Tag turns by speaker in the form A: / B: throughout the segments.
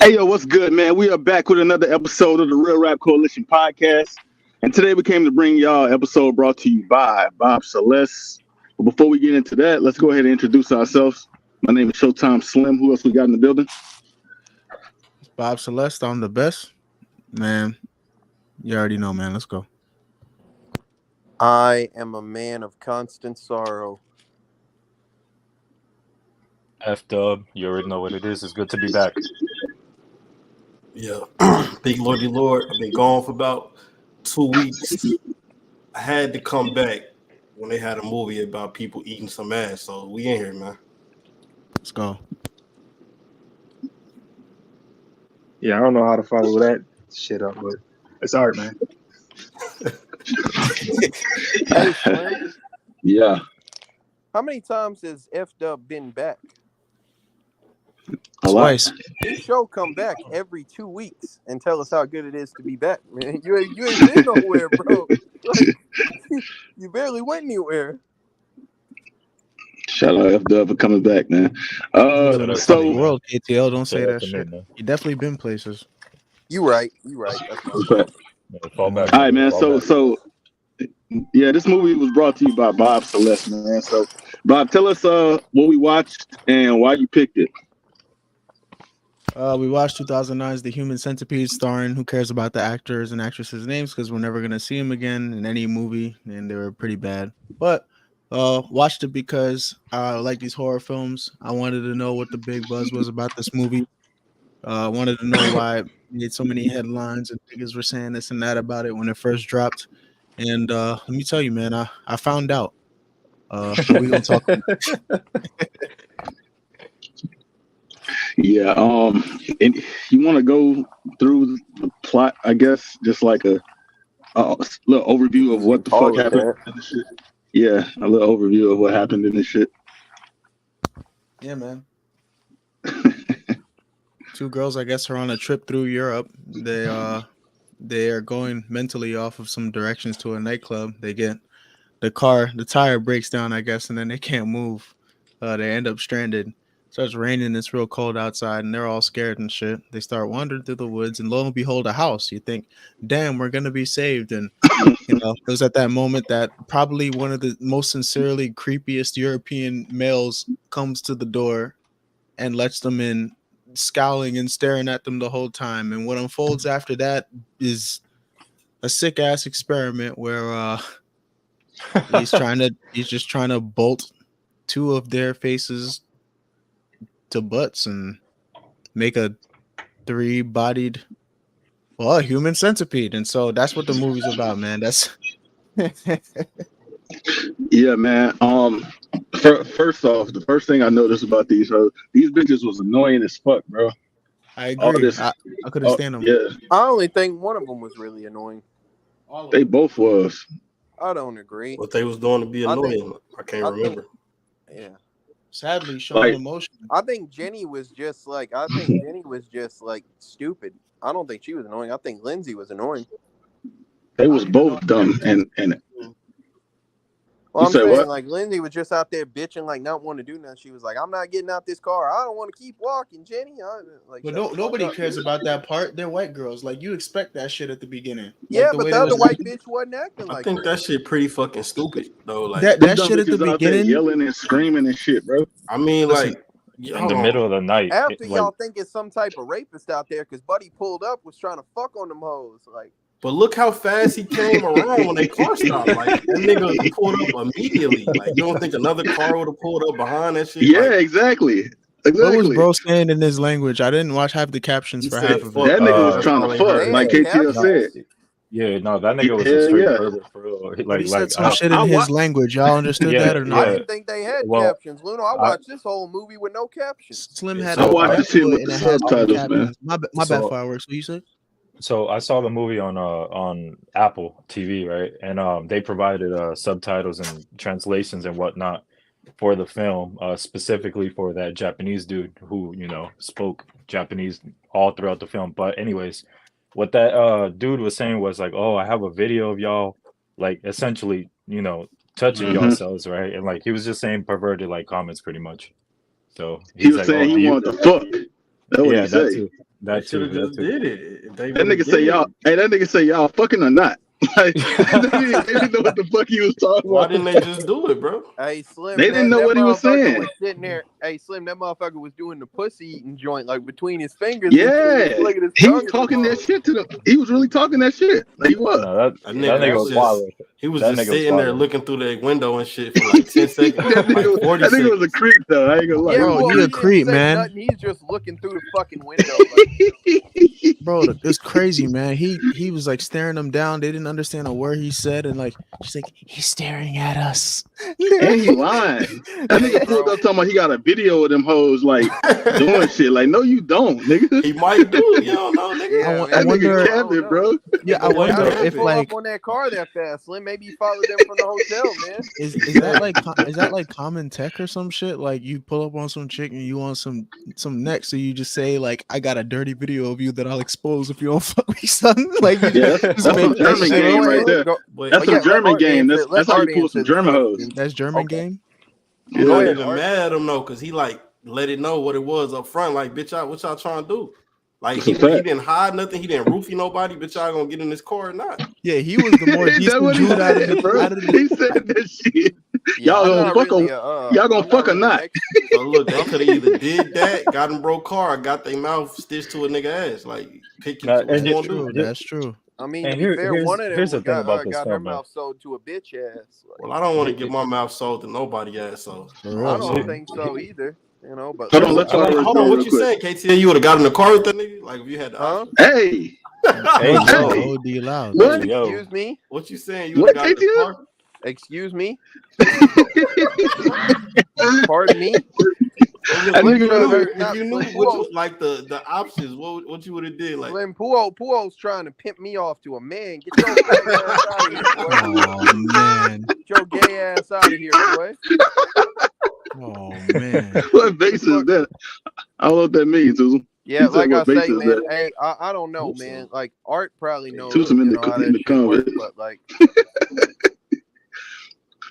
A: Hey, yo, what's good, man? We are back with another episode of the Real Rap Coalition podcast. And today we came to bring y'all an episode brought to you by Bob Celeste. But before we get into that, let's go ahead and introduce ourselves. My name is Showtime Slim. Who else we got in the building?
B: Bob Celeste, I'm the best. Man, you already know, man. Let's go.
C: I am a man of constant sorrow.
D: F-Dub, you already know what it is. It's good to be back.
E: Yeah, big Lordy Lord. I've been gone for about 2 weeks. I had to come back when they had a movie about people eating some ass. So we in here, man.
B: Let's go.
F: Yeah, I don't know how to follow that shit up, but it's art, man.
C: Hey, Slim,
A: Yeah.
C: how many times has F-Dub been back?
B: Twice.
C: This show come back every 2 weeks and tell us how good it is to be back, man. You ain't been nowhere, bro. Like, you barely went anywhere.
A: Shout out F-Dub for coming back, man.
B: The
A: So,
B: world, KTL, don't say
D: Shout out
B: that
D: to
B: shit.
D: me, man.
B: You definitely been places.
C: You right. That's fine.
A: but,
D: Yeah, fall back.
A: all right, man.
D: Fall back.
A: So, yeah, this movie was brought to you by Bob Celeste, man. So, Bob, tell us what we watched and why you picked it.
B: We watched 2009's The Human Centipede, starring who cares about the actors and actresses' names because we're never gonna see them again in any movie, and they were pretty bad. But watched it because I like these horror films. I wanted to know what the big buzz was about this movie. I wanted to know why it made so many headlines and niggas were saying this and that about it when it first dropped. And let me tell you, man, I found out. We gonna talk.
A: Yeah, and you want to go through the plot, I guess, just like a little overview of what the fuck happened in this shit. Yeah, a little overview of what happened in this shit.
B: Yeah, man. Two girls, I guess, are on a trip through Europe. They are going mentally off of some directions to a nightclub. They get the tire breaks down, I guess, and then they can't move. They end up stranded. Starts raining. It's real cold outside, and they're all scared and shit. They start wandering through the woods, and lo and behold, a house. You think, damn, we're gonna be saved. And it was at that moment that probably one of the most sincerely creepiest European males comes to the door and lets them in, scowling and staring at them the whole time. And what unfolds after that is a sick ass experiment where he's just trying to bolt two of their faces to butts and make a three-bodied, a human centipede. And so that's what the movie's about, man. That's
A: Yeah, man. First off, the first thing I noticed about these bitches was annoying as fuck, bro.
B: I agree. I couldn't stand them.
A: Yeah,
C: I only think one of them was really annoying.
A: they both was.
C: I don't agree.
E: What they was doing to be annoying, I can't remember.
C: Yeah.
B: Sadly, showing emotion.
C: I think Jenny was just like stupid. I don't think she was annoying. I think Lindsay was annoying.
A: They was both dumb and
C: Well,
A: You
C: I'm
A: say
C: saying,
A: what?
C: like, Lindsay was just out there bitching, like, not wanting to do nothing. She was like, I'm not getting out this car. I don't want to keep walking, Jenny.
B: But nobody cares about that part. They're white girls. Like, you expect that shit at the beginning.
C: Yeah,
B: Like,
C: but the other white bitch wasn't acting like
E: I think that shit pretty fucking stupid though. Like
B: that shit at the
A: bitches out there
B: beginning.
A: yelling and screaming and shit, bro.
E: I mean,
B: Listen,
E: like
D: In the middle of the night.
C: After y'all think it's some type of rapist out there, because Buddy pulled up, was trying to fuck on them hoes. Like,
E: but look how fast he came around when they car stopped. Like that nigga pulled up immediately. Like you don't think another car would have pulled up behind that shit?
A: Yeah,
E: Like,
A: exactly.
B: What was bro saying in his language? I didn't watch half the captions
E: He
B: for
E: said
B: half of
E: fuck.
B: it.
A: That nigga was trying to fuck,
E: Yeah,
A: like KTL said.
D: Yeah, no, that nigga was
A: Yeah,
D: a straight
A: yeah.
D: pervert for real.
B: But he said some shit in his language. Y'all understood
D: Yeah,
B: that or
C: I
B: not?
C: didn't think they had
D: Well,
C: captions. Luno, I watched this whole movie with no captions.
B: Slim had
A: I
B: a
A: watched the shit with
B: and
A: the
B: it had
A: subtitles,
B: captions.
A: man.
B: My bad,
D: So-
B: fireworks. What you said?
D: So I saw the movie on Apple TV, right? And they provided subtitles and translations and whatnot for the film, specifically for that Japanese dude who, spoke Japanese all throughout the film. But anyways, what that dude was saying was like, oh, I have a video of y'all, like essentially, touching yourselves, right? And like he was just saying perverted like comments pretty much. So
A: He was saying he wanted to fuck. That's what he
D: that
A: said.
D: too. That
E: should
D: too.
E: have
D: That
E: just
D: too.
E: did it. If they
A: That
E: would've
A: nigga say
E: did
A: y'all.
E: it,
A: Hey, that nigga say y'all fucking or not. Like they didn't know what the fuck he was talking
E: why
A: about.
E: didn't they just do it, bro?
C: Hey Slim,
A: They didn't know
C: that
A: what he was
C: motherfucker
A: saying.
C: was sitting there. Hey Slim, that motherfucker was doing the pussy eating joint like between his fingers.
A: Yeah,
C: Look at his
A: he was
C: tongue.
A: talking that shit to them. He was really talking that shit. Like he was.
D: No, that
E: That
D: that
E: nigga
D: nigga
E: was
D: was
E: just
D: wild.
E: he was
D: That
E: just
D: nigga was
E: sitting there
D: wild.
E: looking through the window and shit for like 10 seconds,
A: that
E: like 40
A: nigga was a
E: seconds.
A: creep though. I ain't gonna lie.
C: Yeah,
B: Bro,
C: well,
B: he
C: he
B: a
C: didn't
B: creep,
C: say
B: man.
C: nothing. He's just looking through the fucking window. Like,
B: Bro, it's crazy, man. He was like staring them down. They didn't understand a word he said, and like she's like, he's staring at us.
A: And he lying. That nigga pulled up talking about he got a video of them hoes like doing shit. Like, no, you don't, nigga.
E: He might do. You don't know, nigga.
C: yeah,
B: I
A: That
B: wonder-
A: nigga
C: I don't
A: capping,
C: know.
A: bro.
B: Yeah, I
E: But what
B: wonder
E: happened?
B: if
C: pull
B: like
C: up on that car that fast, Slim. Maybe he followed them from the hotel, man.
B: is that like common tech or some shit? Like you pull up on some chick and you want some neck, so you just say like, I got a dirty video of you that I'll expose if you don't fuck me, son. Like you
A: Yeah,
B: just
A: that's
B: make
A: some
B: that
A: German
B: shit
A: game
B: up,
A: right
B: bro.
A: there.
E: But
A: That's some
C: let
A: German
C: Art
A: game.
C: answer-
A: That's
C: let
A: how you
C: Art
A: pull some
C: answer this
A: German hoes.
C: question.
B: That's German game.
E: I'm
C: Go
E: not
C: ahead,
E: even
C: Art.
E: mad at him though, because he like let it know what it was up front. Like, bitch, what y'all trying to do? Like
A: That's
E: he
A: a fact.
E: didn't hide nothing. He didn't roofie nobody. Bitch, y'all gonna get in this car or not?
B: Yeah, he was the more
A: That's
B: decent
A: what he
B: dude out of
A: said,
B: the
A: bro.
B: out of the
A: He said that shit.
C: Yeah,
A: Y'all
C: I'm
A: gonna
C: not
A: fuck
C: really.
A: y'all gonna
C: I'm
A: fuck or
C: really
A: not?
C: next-
E: So look, they could have either did that, got in broke car, or got their mouth stitched to a nigga ass. Like, pick it.
D: Nah,
E: What
D: and
E: you
B: That's
E: want to
B: true.
E: do?
B: That's true.
C: I mean, to
D: And
C: be fair, one of them
D: here's the thing about this
C: got her
D: film, man.
C: mouth sold to a bitch ass. Like,
E: Well, I don't want to get my mouth sold to nobody ass. So
B: For
C: I
B: real,
C: don't
B: son.
C: think so either. You know, but
A: Hold on,
C: let's
A: let
C: see.
A: Flowers
E: hold
A: go
E: on, what
A: real
E: you
A: quick.
E: saying, KTL? You would have got in the car with that nigga? Like, if you had the
C: Huh?
E: option?
A: Hey,
D: Hey,
B: Yo,
A: Hey.
B: OD loud.
A: What?
D: yo,
C: Excuse me.
E: What you saying? You
A: What,
E: would have got in the
A: KTL?
E: car?
C: Excuse me. Pardon me.
E: So look,
A: That
E: if
A: nigga
E: you
A: was-
E: knew,
C: not
E: if you knew
C: Slim
E: which
C: Puo.
E: was like the options, what you would have did? Like,
C: Slim Puo's trying to pimp me off to a man. Get your gay ass out of here, boy.
B: Oh man.
C: Get your gay ass out of here, boy.
B: Oh man.
A: What base is that? I don't know what that means, Susan.
C: Yeah,
A: said,
C: like I
A: what base
C: say,
A: is
C: man.
A: that?
C: Hey, I don't know, man. Like Art probably knows,
A: Susan in
C: how
A: the
C: that shit
A: comment.
C: works, but like,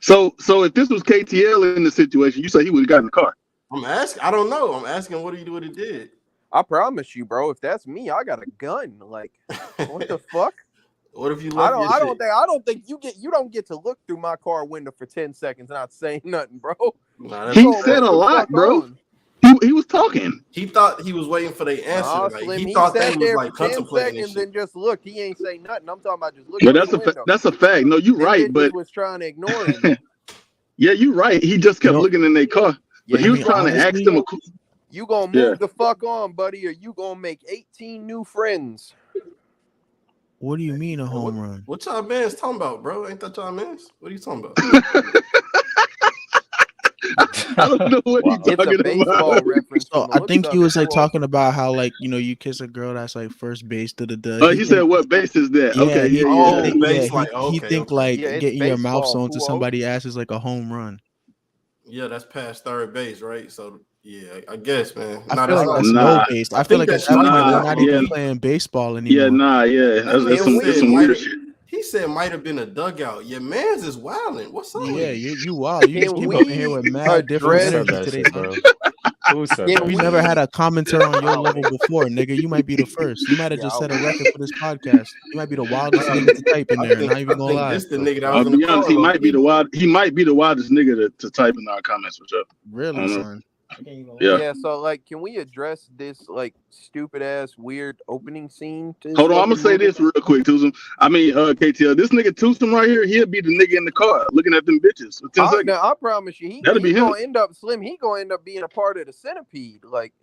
A: So if this was KTL in the situation, you say he would have got in the car.
E: I'm asking. I don't know. I'm asking what he would have did.
C: I promise you, bro. If that's me, I got a gun. Like, what the fuck?
E: What if you
C: I
E: left your
C: don't think you don't get to look through my car window for 10 seconds not saying nothing, bro.
E: Nah,
A: He
C: Bro,
A: said
C: what
A: a
C: the
A: lot,
C: fuck
A: bro.
C: on?
A: He was talking.
E: he thought he was waiting for their answer.
C: Nah,
E: Like,
C: Slim,
E: he
C: he
E: thought they
C: sat
E: was
C: there
E: like
C: for 10
E: contemplating and
C: seconds
E: shit.
C: and just looked. He ain't say nothing. I'm talking about just looking
A: But
C: through the window.
A: that's a fact. No, you
C: Them
A: right,
C: bitches
A: but
C: was trying to ignore him.
A: yeah, you right. He just kept
B: You know-
A: looking in their car. But
C: Yeah,
A: he was
B: I mean,
A: trying to ask
B: honestly-
A: them a
C: You gonna move the fuck on, buddy, or you gonna make 18 new friends.
B: What do you mean a home run?
E: What y'all man's talking about, bro? Ain't that y'all man's? What are you talking about?
A: I don't know what
D: Wow.
A: he's
C: It's a
A: talking
C: baseball
A: about.
C: reference.
B: So
C: from the
B: I
C: looks
B: think
C: of
B: he
C: it,
B: was like
C: Puo.
B: talking about how like you kiss a girl that's like first base to the
A: He said, "What base is that?"
B: Yeah,
A: okay,
B: he,
A: yeah,
B: he
A: yeah.
B: think,
E: base,
B: yeah,
E: like,
B: he
E: okay,
B: think
E: okay.
B: like
C: Yeah, it's
B: getting your mouth
C: baseball,
B: sewn to
C: Puo.
B: somebody's ass is like a home run.
E: Yeah, that's past third base, right? So yeah, I guess, man.
B: I
E: Nah,
B: feel like
E: not-
B: that's
A: Nah.
B: no base. I
E: I
B: feel
E: think
B: like at
E: that's
B: that point
E: not-
B: we're not even
A: yeah.
B: playing baseball
A: Yeah,
B: anymore.
A: nah, yeah.
E: That
A: That's
E: nigga
A: some
E: said
A: weird
E: might have-
A: shit.
E: He said might have been a dugout. Your man's is wilding. What's up?
B: Yeah,
E: with
B: you wild. You just
C: Can
B: came
C: we
B: up in here with mad different
C: address-
D: Who said
B: energy
D: that
B: today,
D: shit,
B: son.
D: bro? Who said
C: Can
D: that?
B: We
C: we-
B: never had a commenter on your
C: Oh,
B: level before, nigga. You might be the first. You might have
C: Yeah,
B: just
C: I
B: set a
C: was-
B: record for this podcast. You might be the wildest nigga to type in
E: I
B: there.
E: think,
B: Not even
E: I
B: gonna
E: think
B: lie.
E: this the nigga that was
A: I'll
E: in the
A: be
E: car.
A: honest. He might be
E: low-key.
A: the wildest nigga to type in our comments. What's up?
B: Really,
A: Mhm.
B: son. I can't even lie.
A: Yeah.
C: Yeah, so like, can we address this like stupid ass weird opening scene? To this
A: Hold on, I'm gonna
C: fucking
A: say
C: movie?
A: this real quick, Tucson. KTL. This nigga Tucson right here, he'll be the nigga in the car looking at them bitches for 10 seconds.
C: Now, I promise you,
A: That'll be
C: he
A: him.
C: gonna end up Slim. He gonna end up being a part of the Centipede. Like,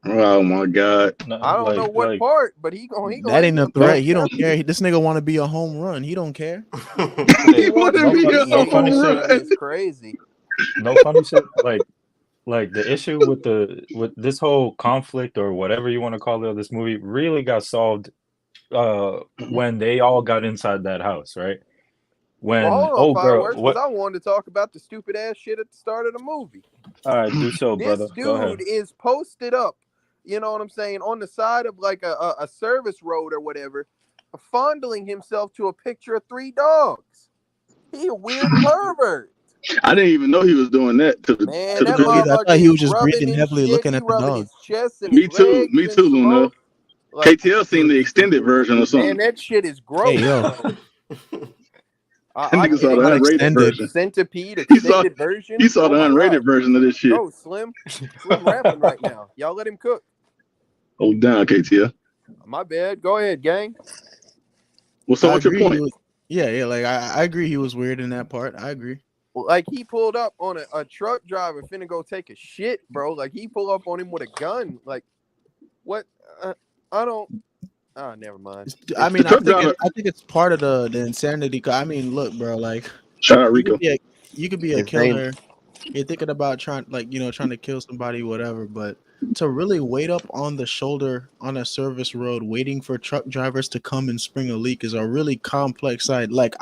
A: Oh my god.
D: No,
C: I don't know what part, but he gonna.
B: That ain't
C: end
B: a
C: up
B: threat.
C: being
B: He don't
C: Centipede.
B: care. This nigga want to be a home run. He don't care.
C: He wants
A: What
C: to
A: if he
C: be.
A: a
D: no funny
A: home
D: shit.
A: run?
C: It's crazy.
D: No funny shit. Like the issue with this whole conflict or whatever you want to call it of this movie really got solved when they all got inside that house, right? When
C: Well, hold on, Fireworks,
D: what?
C: because I wanted to talk about the stupid ass shit at the start of the movie.
D: All right, do so,
C: This
D: brother. Go ahead.
C: dude is posted up, you know what I'm saying, on the side of like a service road or whatever, fondling himself to a picture of 3 dogs. He a weird pervert.
A: I didn't even know he was doing that to the
C: Man,
A: to the
C: that
A: picture.
B: I
C: motherfucker
B: thought he
C: is
B: was just
C: rubbing
B: breathing
C: his
B: heavily
C: shit,
B: looking
C: he
B: at the
C: rubbing
B: dog.
C: his chest and
A: Me
C: his
A: too.
C: legs
A: Me
C: and
A: too, Luna.
C: smoke. Like,
A: KTL seen the extended version or
C: man,
A: something.
C: that shit is gross.
B: Hey, yo.
C: bro.
A: That nigga saw the
B: Not
A: unrated
B: extended.
A: version.
C: Centipede
A: He saw
C: extended version.
A: He saw the
C: Oh my
A: unrated
C: God.
A: version of this shit.
C: Go Slim rapping right now. Y'all let him cook.
A: Hold down, KTL.
C: My bad. Go ahead, gang.
A: Well, so
B: I
A: what's your
B: agree.
A: point?
B: Like I agree he was weird in that part. I agree.
C: Like he pulled up on a truck driver finna go take a shit, bro. Like he pulled up on him with a gun. Like what? I don't. Oh, never mind.
B: I mean,
A: The truck driver-
B: I think it's part of the insanity. I mean, look, bro. Like,
A: Shout out Rico.
B: you could be a
C: His name-
B: killer. You're thinking about trying to kill somebody, whatever. But to really wait up on the shoulder on a service road, waiting for truck drivers to come and spring a leak is a really complex side. Like,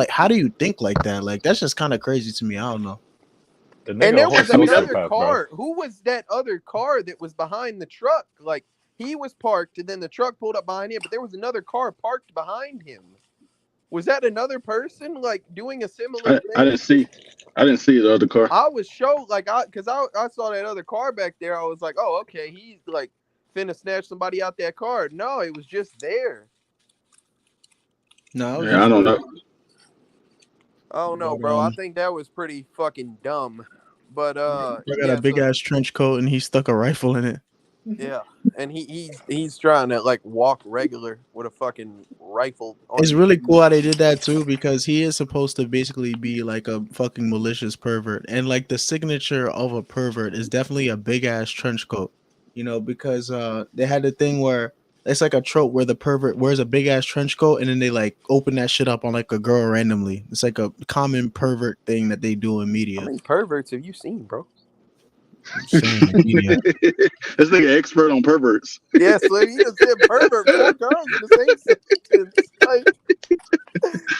B: how do you think like that? Like, that's just kind of crazy to me. I don't know.
C: And there was another
D: sociopath,
C: car. Who was that other car that was behind the truck? Like he was parked, and then the truck pulled up behind him, but there was another car parked behind him. Was that another person like doing a similar thing?
A: I didn't see the other car.
C: I was shocked, like because I saw that other car back there. I was like, oh, okay, he's like finna snatch somebody out that car. No, it was just there.
B: No,
A: Yeah, I don't know.
C: I don't know, bro. I think that was pretty fucking dumb. But
B: I got a big ass trench coat and he stuck a rifle in it.
C: Yeah, and he's trying to like walk regular with a fucking rifle.
B: It's really cool how they did that too, because he is supposed to basically be like a fucking malicious pervert, and like the signature of a pervert is definitely a big ass trench coat, because they had the thing where it's like a trope where the pervert wears a big ass trench coat and then they like open that shit up on like a girl randomly. It's like a common pervert thing that they do in media.
C: How many perverts have you seen, bro?
A: This nigga expert on perverts.
C: Yeah, Slim, you just said pervert 4 times in the same sentence. Like,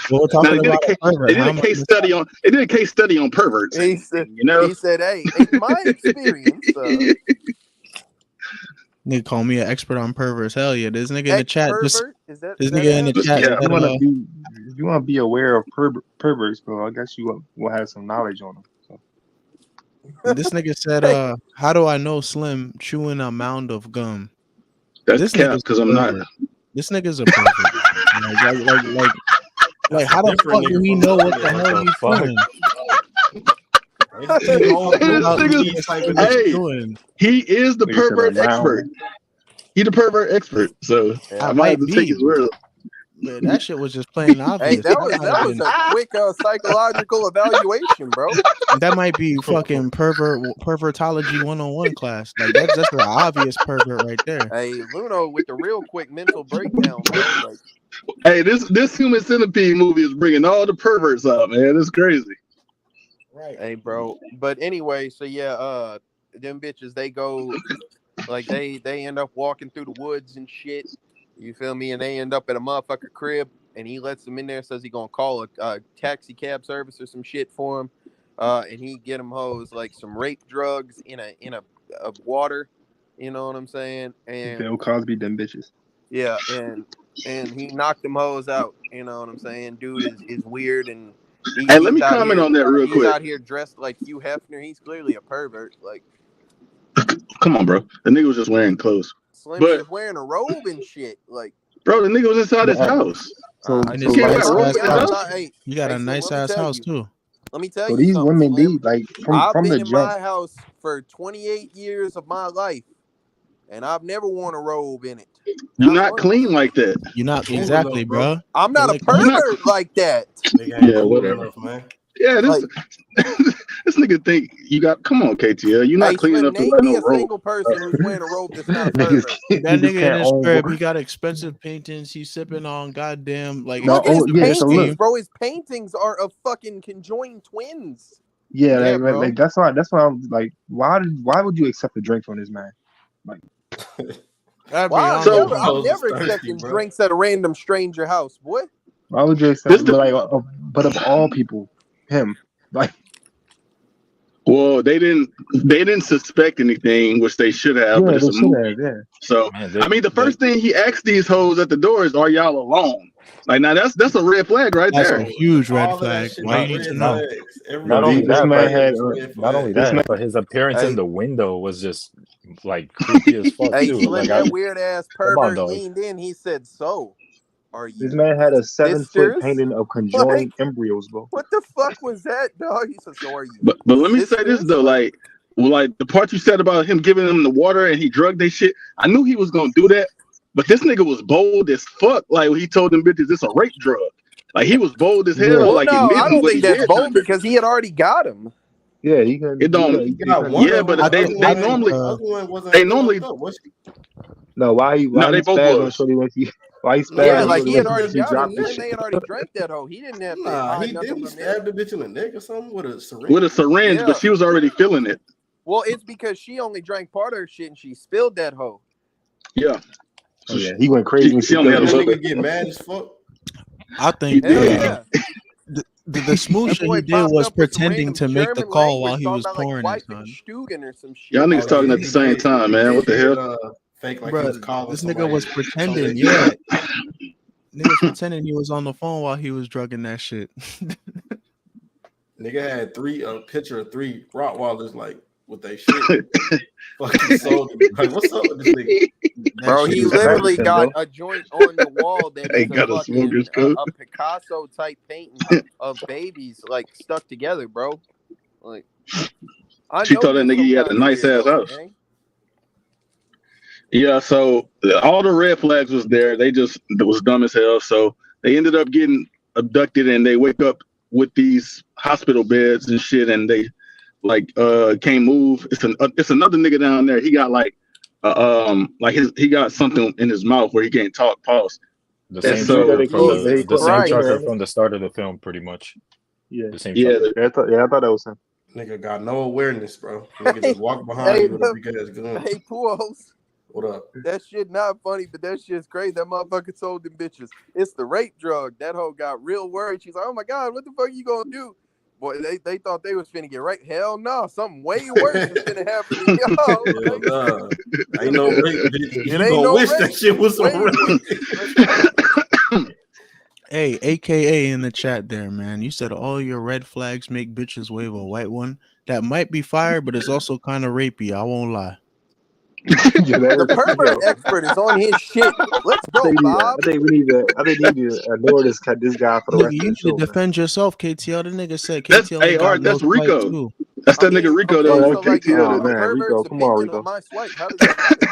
B: well, we're talking about a pervert.
A: They did a case study on perverts.
C: He said, hey, in my experience,
B: nigga call me an expert on perverts. Hell yeah, this nigga in the chat. This nigga in the chat.
F: Yeah, if you want to be aware of perverts, bro, I guess you will have some knowledge on them.
B: This nigga said, how do I know Slim chewing a mound of gum?
A: That's cap because I'm not.
B: This nigga's a pervert. like how the fuck do we know what the hell he's doing?
A: He is the pervert expert. He the pervert expert. So I might have to take his word.
B: Man, that shit was just plain obvious.
C: Hey, that was a quick psychological evaluation, bro.
B: That might be fucking pervertology 101 class. Like that's just an obvious pervert right there.
C: Hey, Luno with the real quick mental breakdown, bro. Like,
A: hey, this Human Centipede movie is bringing all the perverts out, man. It's crazy.
C: Right. Hey, bro. But anyway, so yeah, them bitches, they go like they end up walking through the woods and shit. You feel me? And they end up at a motherfucker crib, and he lets them in there. Says he gonna call a taxi cab service or some shit for him, and he get them hoes like some rape drugs in a water. You know what I'm saying? And
F: Bill Cosby, them bitches.
C: Yeah, and he knocked them hoes out. You know what I'm saying? Dude is weird, and
A: hey, let me comment on that real quick.
C: He's out here dressed like Hugh Hefner. He's clearly a pervert. Like,
A: come on, bro. The nigga was just wearing clothes.
C: Slim was wearing a robe and shit. Like,
A: bro, the nigga was inside his house.
B: You got a nice ass house too.
C: Let me tell you,
F: these women be like
C: I've
F: from
C: been
F: the
C: in
F: jump.
C: my house for 28 years of my life, and I've never worn a robe in it.
A: You're not clean like that.
B: You're not exactly, bro.
C: I'm not a pervert like that.
A: Yeah, whatever, man. Yeah, this nigga think you got. Come on, KTL. You're not clean enough to wear no robe.
C: A single person who's wearing a robe that's not a pervert.
B: That nigga in his crib, he got expensive paintings. He's sipping on goddamn like.
C: Look at his paintings, bro. His paintings are of fucking conjoined twins.
F: Yeah, like that's why I'm like, why would you accept a drink from this man? Like,
C: I'm never accepting drinks at a random stranger house, boy.
F: Why would you accept? But of all people, him. Like,
A: well, they didn't suspect anything, which they should have.
F: Yeah,
A: but it's a movie.
F: Yeah.
A: So, man, I mean, the first thing he asked these hoes at the door is, "Are y'all alone?" Like now, that's a red flag right
B: That's
A: there.
B: a huge red
E: All of that
B: flag.
E: shit
B: Why
E: is
B: you need to
E: red
B: know?
E: flags.
D: Not only
F: This
D: that,
F: man
D: but
F: had
D: not only
F: this
D: that,
F: man.
D: but his appearance
C: Hey.
D: in the window was just like creepy as fuck
C: Hey,
D: too.
C: Slim,
D: Like
C: that weird ass
D: come on,
C: pervert
D: dog.
C: leaned in. He said, "So, are
F: This
C: you
F: man had a 7-foot
C: sisters?"
F: painting of
C: Like,
F: conjoined embryos, bro.
C: what the fuck was that, dog? He said, "So are you?"
A: But let me say this
C: sisters?"
A: though, like the part you said about him giving them the water and he drugged they shit. I knew he was gonna do that, but this nigga was bold as fuck. Like when he told them bitches it's a rape drug. Like he was bold as hell.
F: Yeah.
C: Well,
A: Like
C: no, I
A: admitting
C: don't
A: what he
C: think that's
A: did to
C: bold
A: the bitches.
C: because he had already got him.
F: Yeah, he can.
A: It don't.
F: He
E: got
F: can-
E: one
A: Yeah,
E: of them.
A: but
E: The
A: they
E: other one-
A: normally
E: the other one wasn't
A: they
E: still
A: normally
E: locked up, was she?
F: No, why he
A: No, they both
F: spazzed on
A: was.
F: Shorty when he why he
E: No,
F: spazzed
C: Yeah,
F: on
C: like
F: Shorty
C: he had
F: when
C: already
F: she
C: got him.
F: dropped
C: Then
F: the
C: they
F: shit.
C: had already drank that hoe. He didn't have to
E: Nah,
C: hide
E: he
C: nothing
E: didn't
C: from them.
E: stab the bitch in the neck or something with a syringe.
A: with a syringe,
C: Yeah.
A: but she was already feeling it.
C: Well, it's because she only drank part of her shit and she spilled that hoe.
A: Yeah.
F: Oh yeah, he went crazy when
A: She
F: she
A: only
F: killed
A: had
E: That
A: a
F: him.
A: little
E: nigga get mad as fuck.
B: I think
C: Hell
A: did.
C: yeah.
B: the smooth
C: That
B: shit
C: boy
B: he did
C: popped
B: was
C: up with some
B: pretending
C: random
B: to make the
C: German
B: call while
C: language
B: he
C: talking
B: was
C: about like
B: pouring
C: wife
B: it,
C: and
B: son.
C: Stugen or some shit.
A: Y'all niggas talking
E: yeah,
A: at the same time, man. What the hell?
E: Fake like
B: Bruh,
E: he was calling
B: this
E: somebody.
B: nigga was pretending, yeah. Nigga was pretending he was on the phone while he was drugging that shit.
E: Nigga had a picture of 3 Rottweilers like with they shit. Fucking sold him. Like, what's up with this nigga?
B: That
C: Bro,
B: shit
C: he
B: is
C: literally
F: Madison,
C: got
F: bro.
C: a joint on the wall that is
A: Ain't got a smoker's coat.
C: a Picasso type painting of babies like stuck together, bro. Like, I
A: She
C: know
A: told that
C: you
A: nigga
C: some
A: he had a
C: kind of
A: nice ass
C: weirdo,
A: house.
C: gang.
A: Yeah, so all the red flags was there. They just it was dumb as hell. So they ended up getting abducted, and they wake up with these hospital beds and shit, and they can't move. It's another nigga down there. He got he got something in his mouth where he can't talk. Pause.
D: The
A: And
D: same
A: so
D: trucker from
C: Jesus
D: the same
C: Christ.
D: trucker from the start of the film, pretty much.
F: Yeah,
D: The same
A: yeah,
D: trucker.
F: I thought that was him.
E: Nigga got no awareness, bro. Nigga just walk behind
C: Hey,
E: you with a big ass gun.
C: Hey, Pools.
E: What up?
C: That shit not funny, but that shit's crazy. That motherfucker told them bitches it's the rape drug. That hoe got real worried. She's like, "Oh my god, what the fuck you gonna do?" Boy, they thought they was finna get raped. Hell no, something way worse is finna happen to y'all.
E: Hell nah. Ain't no rape, bitch.
C: It
E: You
C: ain't
E: gonna
C: no
E: wish
C: rape.
E: that shit was a
C: Way
E: rape.
B: Hey, AKA in the chat there, man. You said all your red flags make bitches wave a white one. That might be fire, but it's also kind of rapey. I won't lie.
F: Yeah,
C: The pervert expert is on his shit. Let's go, Bob.
F: I think we need to ignore this guy for the
B: Nigga,
F: rest
B: you
F: of the
B: need
F: show.
B: to defend yourself, KTL. The nigga said
A: That's
B: KTL ain't got
A: Art.
B: no
A: That's
B: swipe
A: Rico.
B: too.
A: That's that nigga Rico.
C: Okay,
A: That
C: so
A: was
C: like
A: KTL.
F: oh,
C: a
F: man,
C: pervert's
F: Rico, come on,
C: opinion
F: Rico.
C: on my swipe. How does that matter?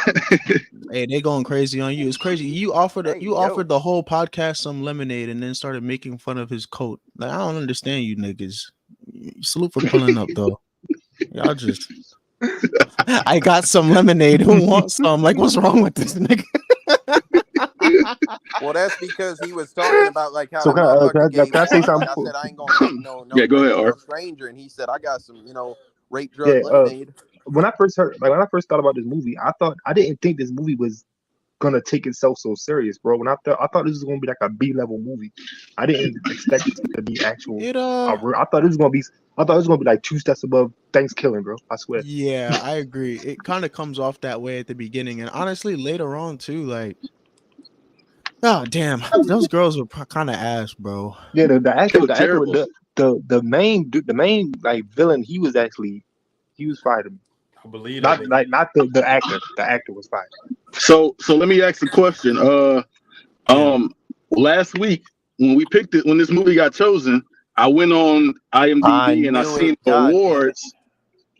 B: Hey, they going crazy on you. It's crazy. You offered
C: Hey,
B: offered the whole podcast some lemonade and then started making fun of his coat. Like, I don't understand you niggas. Salute for pulling up though. Y'all just I got some lemonade. Who wants some? Like, what's wrong with this nigga?
C: Well, that's because he was talking about like how
F: So
C: the
F: can I
C: motherfucker gave
F: say
C: one. Like
F: something?
C: I said, I ain't gonna take no
A: Yeah, go
C: drink
A: ahead,
C: from no
A: Art.
C: stranger, and he said, I got some, rape drug
F: Yeah,
C: lemonade.
F: when I first thought about this movie, I didn't think this movie was gonna take itself so serious, bro. I thought this was gonna be like a B-level movie. I didn't expect it to be actual. I thought it was gonna be like 2 steps above Thanksgiving, bro. I swear.
B: Yeah, I agree. It kind of comes off that way at the beginning, and honestly, later on too. Like, oh damn, those girls were kind of ass, bro.
F: Yeah, the actor,
A: terrible.
F: the main like villain, he was fired.
E: I believe that.
F: Not the actor. The actor was fired.
A: So let me ask the question. Last week when this movie got chosen, I went on IMDb and I seen the awards.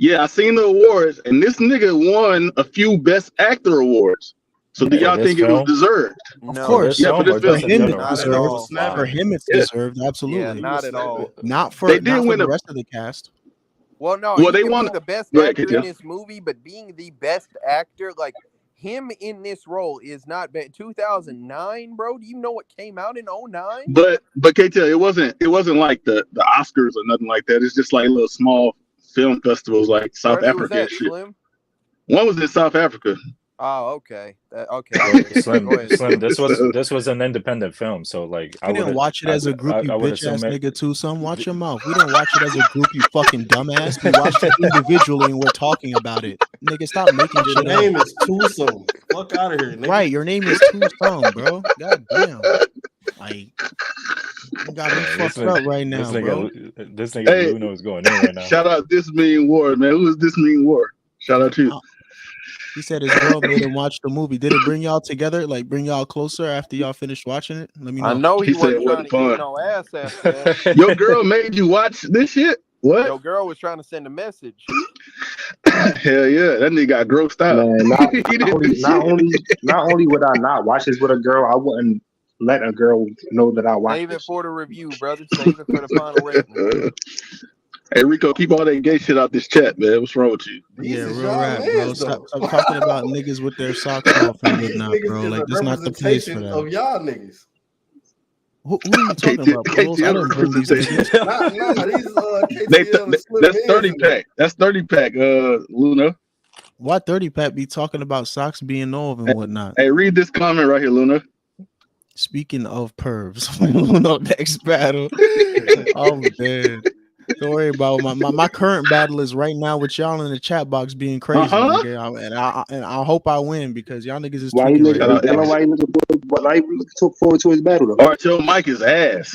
A: Yeah, I seen the awards, and this nigga won a few Best Actor awards. So do y'all think it was deserved?
B: Of course.
A: Yeah, for this
B: For
A: film.
B: him, it's deserved. For him, it's deserved.
C: Yeah,
B: Absolutely.
C: not at all.
B: Not for
A: They did
B: not for
A: win
B: the
A: a-
B: rest of the cast.
C: Well, no,
A: Well,
C: he
A: they
C: can
A: won.
C: be the best
A: Go ahead,
C: actor in
A: KTL.
C: this movie, but being the best actor, like him in this role, is not bad. 2009, bro. Do you know what came out in 2009?
A: But KTL, it wasn't like the Oscars or nothing like that. It's just like little small film festivals like South
C: Where was
A: Africa
C: that,
A: and shit.
C: Slim?
A: One was in South Africa.
C: Oh, okay. Okay.
D: Slim,
C: Go ahead.
D: Slim, this was an independent film, so like
B: We didn't watch it as a group, you bitch ass nigga too. Son, watch your mouth. We didn't watch it as a group, you fucking dumbass. We watched it individually and we're talking about it. Nigga, stop making
E: Your
B: shit
E: name
B: up.
E: is Tucson. Fuck out of here, nigga.
B: Right, your name is Tucson, bro. God damn. Like, you got me fucked up right now, bro.
D: This nigga Luno is going in right now.
A: Shout out This Mean War, man. Who is This Mean War? Shout out to you.
B: He said his girl made him watch the movie. Did it bring y'all together? Like, bring y'all closer after y'all finished watching it? Let me know.
C: I know he wasn't
A: said it
C: trying to
A: wasn't
C: get no ass after that.
A: Your girl made you watch this shit? What?
C: Your girl was trying to send a message.
A: Hell yeah, that nigga got grossed out.
F: Man, not only would I not watch this with a girl, I wouldn't let a girl know that I watched
C: Save it
F: this.
C: for the review, brother. Save it for the final rating.
A: Hey Rico, keep all that gay shit out this chat, man. What's wrong with you?
B: Yeah, real rap, bro. Stop talking about niggas with their socks off and whatnot, bro. Like, this is not the place for that.
E: Of y'all niggas.
B: Who are you talking about, bro? I didn't bring these niggas.
A: That's 30 pack. That's 30 pack, Luna.
B: Why 30 pack be talking about socks being off and whatnot?
A: Hey, read this comment right here, Luna.
B: Speaking of pervs, Luna next battle. Oh man. Don't worry about my current battle is right now with y'all in the chat box being crazy, nigga. And I hope I win because y'all niggas is
F: why you looking forward to his battle though?
A: All right, your mic is ass.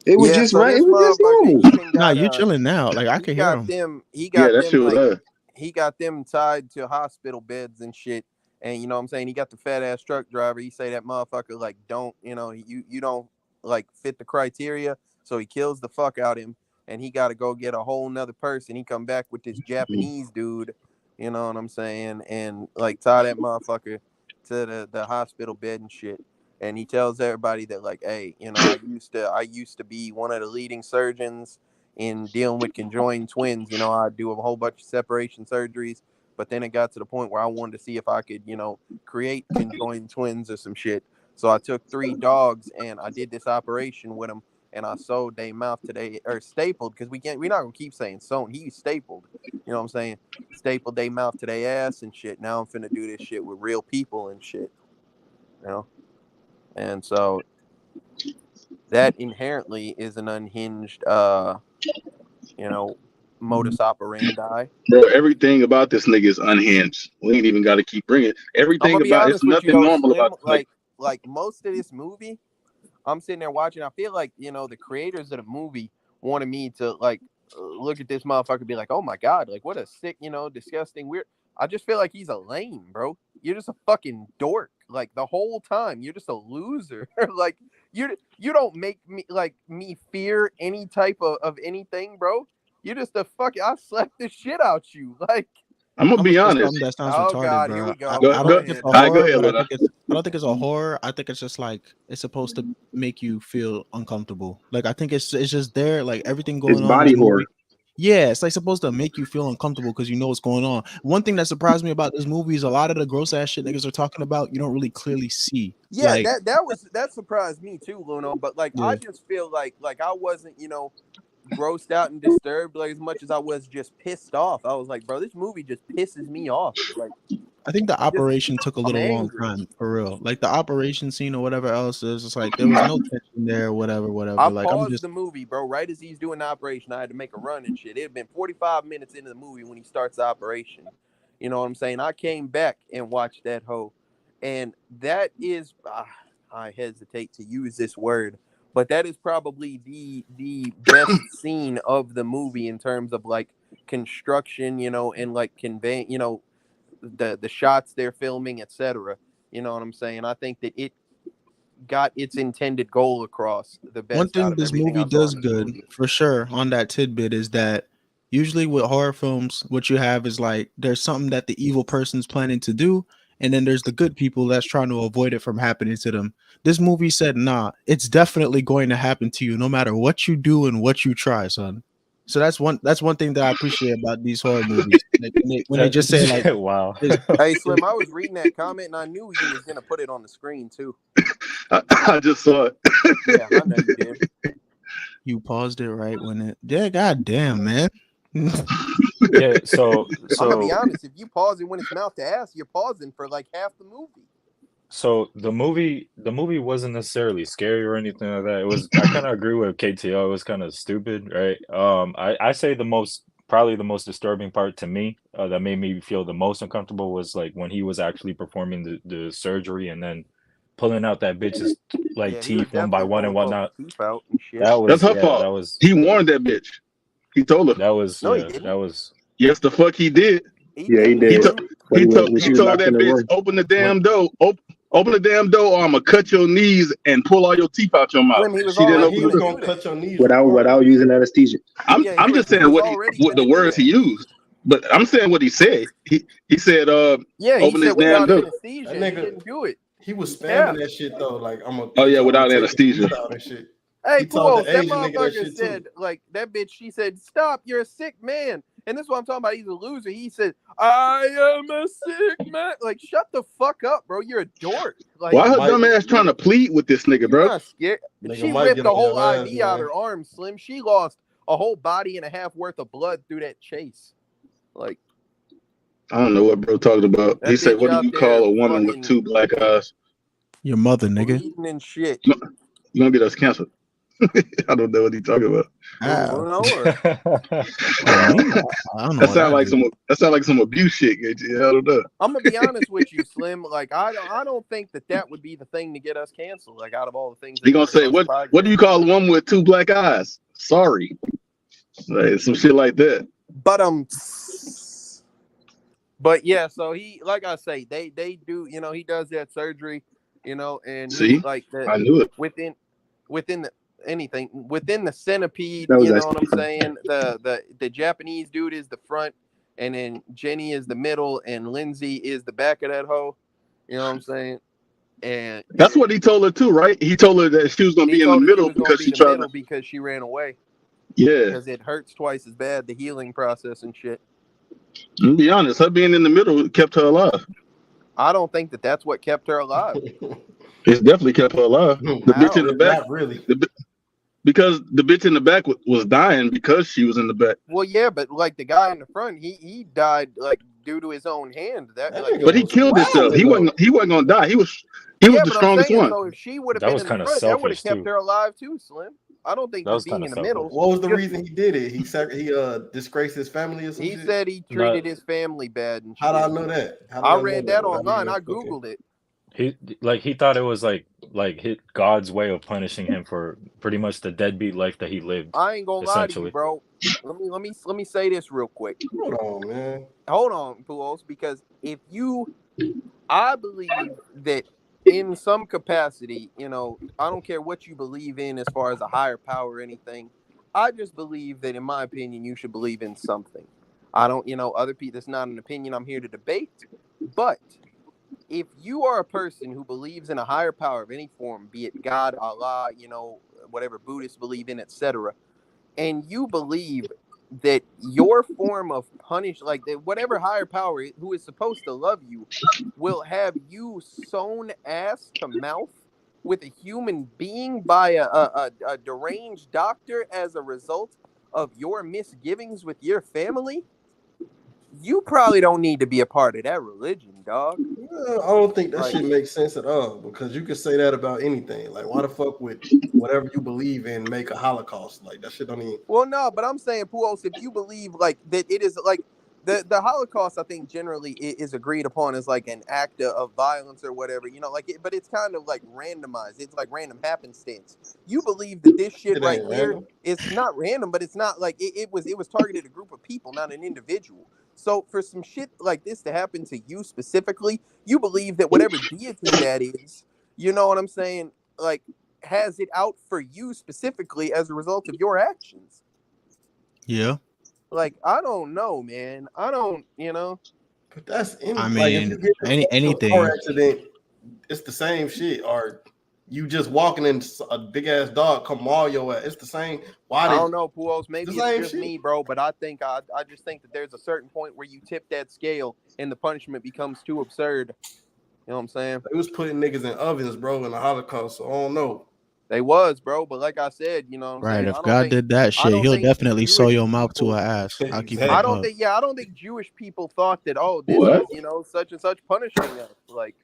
F: It was just right. It was just normal.
B: Nah, you chilling now. Like I can hear him.
C: He got them tied to hospital beds and shit. And you know what I'm saying? He got the fat ass truck driver. He say that motherfucker like don't, you know, you don't like fit the criteria. So he kills the fuck out of him. And he got to go get a whole nother person. He come back with this Japanese dude, you know what I'm saying, and like tie that motherfucker to the hospital bed and shit. And he tells everybody that like, hey, you know, I used to be one of the leading surgeons in dealing with conjoined twins. You know, I do a whole bunch of separation surgeries, but then it got to the point where I wanted to see if I could, you know, create conjoined twins or some shit. So I took 3 dogs and I did this operation with them. And I sewed their mouth today, or stapled, because we're not gonna keep saying sewn. He stapled, you know what I'm saying? Stapled their mouth to their ass and shit. Now I'm finna do this shit with real people and shit, you know. And so that inherently is an unhinged, you know, modus operandi.
A: Bro, everything about this nigga is unhinged. We ain't even got to keep bringing everything about. It's nothing normal
C: Slim,
A: about
C: like most of this movie. I'm sitting there watching. I feel like, you know, the creators of the movie wanted me to like look at this motherfucker and be like, oh my God, like what a sick, you know, disgusting, weird. I just feel like he's a lame, bro. You're just a fucking dork. Like the whole time, you're just a loser. Like you don't make me fear any type of anything, bro. You're just a fucking. I slapped the shit out you. Like
A: I'm gonna be honest.
B: That sounds retarded,
C: God,
B: bro.
C: here we go.
B: I don't think it's a horror. I don't think it's a
A: Mm-hmm.
B: horror. I think it's just like it's supposed to make you feel uncomfortable. Like I think it's just there. Like everything going on.
F: It's body horror.
B: Yeah, it's like supposed to make you feel uncomfortable because you know what's going on. One thing that surprised me about this movie is a lot of the gross ass shit niggas are talking about. You don't really clearly see.
C: Yeah,
B: like,
C: that surprised me too, Luno. But like, yeah. I just feel like I wasn't, you know, grossed out and disturbed like as much as I was just pissed off. I was like, bro, this movie just pisses me off. Like,
B: I think the operation took a little long time for real. Like the operation scene or whatever else is, it's like there was no tension there, whatever.
C: I
B: like
C: paused the movie, bro. Right as he's doing the operation, I had to make a run and shit. It had been 45 minutes into the movie when he starts the operation. You know what I'm saying? I came back and watched that hoe, and that is, I hesitate to use this word, but that is probably the best scene of the movie in terms of like construction, you know, and like convey, you know, the shots they're filming, etc. You know what I'm saying? I think that it got its intended goal across the best.
B: One thing this movie does good for sure on that tidbit is that usually with horror films, what you have is like there's something that the evil person's planning to do, and then there's the good people that's trying to avoid it from happening to them. This movie said, nah, it's definitely going to happen to you no matter what you do and what you try, son. So that's one thing that I appreciate about these horror movies. When they just say like,
D: wow.
C: Hey Slim, I was reading that comment and I knew you was gonna put it on the screen too.
A: I just saw it.
C: Yeah, I know you did.
B: You paused it right when it. Yeah, goddamn, man.
D: Yeah, so
C: I'm gonna be honest. If you pause it when it's mouth to ass, you're pausing for like half the movie.
D: So the movie wasn't necessarily scary or anything like that. It was. I kind of agree with KTO. It was kind of stupid, right? I say probably the most disturbing part to me that made me feel the most uncomfortable was like when he was actually performing the surgery and then pulling out that bitch's like
C: Yeah, he was
D: teeth one by
C: definitely
D: one and
C: pulling
D: whatnot.
C: both teeth out and shit.
D: That was
A: That's her
D: yeah,
A: fault.
D: that was
A: He warned that bitch. He told her.
D: that was
C: No, he
D: yeah,
C: didn't.
D: that was
A: Yes, the fuck he did.
F: Yeah, he
A: He
F: did.
A: told
F: When
A: he told
F: when
A: he
F: she was
A: told
F: locked
A: that
F: in the
A: bitch,
F: room.
A: open the damn door, open the damn door, or I'm gonna cut your knees and pull all your teeth out your mouth.
C: Slim, he was
A: She didn't
C: already
E: He
A: open
E: was
A: the
C: gonna
A: door.
E: gonna
C: do that.
E: cut your knees
F: Without using anesthesia.
A: I'm
C: Yeah,
A: I'm just
C: he
A: saying
C: was
A: what
C: already
A: what the
C: gonna do
A: words he
C: that.
A: used, but I'm saying what he said. He said,
C: Yeah, he
A: open this
C: said
A: damn
C: without
A: door.
C: anesthesia,
E: That
C: he
E: nigga-
C: didn't do it.
E: He was
C: He
E: spamming
C: tapped.
E: that shit though. Like
A: Oh yeah,
E: anytime
A: without
E: he take his
A: anesthesia.
E: teeth out and shit.
C: Hey,
E: He told
C: Puos,
E: the
C: that
E: Asian nigga that
C: motherfucker
E: shit
C: said,
E: too.
C: like, that bitch, she said, stop, you're a sick man. And this is what I'm talking about. He's a loser. He said, I am a sick man. Like, shut the fuck up, bro. You're a dork. Like,
A: Why her
E: Mike-
A: dumb ass trying to plead with this nigga,
C: you're
A: bro?
C: not scared.
E: Nigga
C: She
E: might
C: ripped
E: get
C: the
E: on
C: whole
E: your ass,
C: IV out
E: man.
C: her arm, Slim. She lost a whole body and a half worth of blood through that chase. Like,
A: I don't know what bro talking about.
C: that
A: He said,
C: bitch
A: "What do
C: out
A: you
C: there
A: call a woman with
C: fucking
A: two black eyes?"
B: Your mother, nigga.
C: bleeding and shit.
A: You gonna get us canceled? I don't know what he talking about.
B: Ow.
C: No, or
B: Oh, me? I don't know
A: That
B: what
A: sound
B: I
A: like
B: did.
A: some abuse shit. I don't know.
C: I'm gonna be honest with you, Slim. Like, I don't think that would be the thing to get us canceled. Like, out of all the things,
A: He gonna say, "What do you call a woman with two black eyes?" Sorry, like, some shit like that.
C: But yeah, so he, like I say, they do, he does that surgery, and
A: See?
C: he, like that
A: I knew it.
C: within the centipede,
F: That was
C: you know
F: actually
C: what I'm saying? The Japanese dude is the front, and then Jenny is the middle, and Lindsay is the back of that hoe. You know what I'm saying? And
A: That's what he told her too, right? He told her that she was gonna
C: he
A: be in the
C: told her
A: middle
C: she was gonna
A: because
C: be
A: she
C: the
A: tried
C: middle
A: to.
C: because she ran away.
A: Yeah,
C: Because it hurts twice as bad, the healing process and shit.
A: to be honest, her being in the middle kept her alive.
C: I don't think that's what kept her alive.
A: It's definitely kept her alive. The
C: How?
A: bitch in the back,
E: Not really.
A: because the bitch in the back was dying because she was in the back.
C: Well, yeah, but like the guy in the front, he died like due to his own hand.
E: That
C: Like,
E: nigga
A: But he
E: was
A: killed himself.
E: wilding,
A: He wasn't gonna die. He was
C: yeah,
A: the
C: but I'm
A: strongest
C: saying,
A: one.
C: so if she would have
D: That
C: been
D: was
C: in the
D: kinda
C: front, that would have
D: selfish,
C: kept
D: too.
C: her alive too, Slim. I don't think
D: That was
C: being
D: kinda
C: in the middle.
E: What was the
C: Just-
E: reason he did it? He disgraced his family or something?
C: He said he treated his family bad and shit.
E: How do I know that?
C: I read that online. I googled it.
D: He thought it was like God's way of punishing him for pretty much the deadbeat life that he lived.
C: I ain't gonna lie to you,
D: essentially.
C: bro. Let me say this real quick.
E: Hold on, man.
C: Hold on, Puos, because I believe that in some capacity, I don't care what you believe in as far as a higher power or anything. I just believe that, in my opinion, you should believe in something. I don't, other people, that's not an opinion I'm here to debate. But if you are a person who believes in a higher power of any form, be it God, Allah, whatever Buddhists believe in, etc., and you believe that your form of punish, like that, whatever higher power who is supposed to love you, will have you sewn ass to mouth with a human being by a deranged doctor as a result of your misgivings with your family, you probably don't need to be a part of that religion, dog.
E: Well, I don't think that
C: Like-
E: shit makes sense at all, because you could say that about anything. Like, why the fuck would whatever you believe in make a Holocaust? Like, that shit don't even.
C: Well, no, but I'm saying, Puos, if you believe like that, it is like the Holocaust, I think generally is agreed upon as like an act of violence or whatever, like it, but it's kind of like randomized. It's like random happenstance. You believe that this shit
E: It
C: right
E: ain't
C: here,
E: random.
C: it's not random, but it's not like it was targeted a group of people, not an individual. So for some shit like this to happen to you specifically, you believe that whatever deity that is, you know what I'm saying, like has it out for you specifically as a result of your actions.
B: Yeah.
C: Like, I don't know, man. I don't,
E: But that's any.
B: I
E: Like, if
B: mean,
E: you get into a
B: anything.
E: car accident, it's the same shit. Or you just walking in a big ass dog come maul your ass. It's the same.
C: I don't know, Puos. Maybe
E: the same
C: it's just
E: shit.
C: me, bro. But I think I just think that there's a certain point where you tip that scale and the punishment becomes too absurd. You know what I'm saying?
E: They was putting niggas in ovens, bro, in the Holocaust. So I don't know.
C: They was, bro. But like I said, you know what I'm
B: Right.
C: saying?
B: If God did that shit,
C: don't
B: he'll
C: think
B: definitely sew
C: Jewish
B: your mouth to
C: people-
B: an ass. I'll keep it
E: Exactly.
C: I
B: a
C: don't
B: buck.
C: think, I don't think Jewish people thought that, oh, this
A: What?
C: is, such and such punishing us. Like,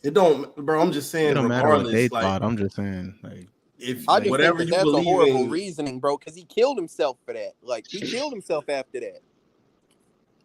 E: It don't, bro. I'm just saying,
B: It don't matter what they
E: regardless, like,
B: thought. I'm just saying, like,
E: if
C: I just
E: whatever
C: think
E: you
C: that's a
E: believe
C: horrible
E: in,
C: reasoning, bro, because he killed himself for that. Like, he killed himself after that.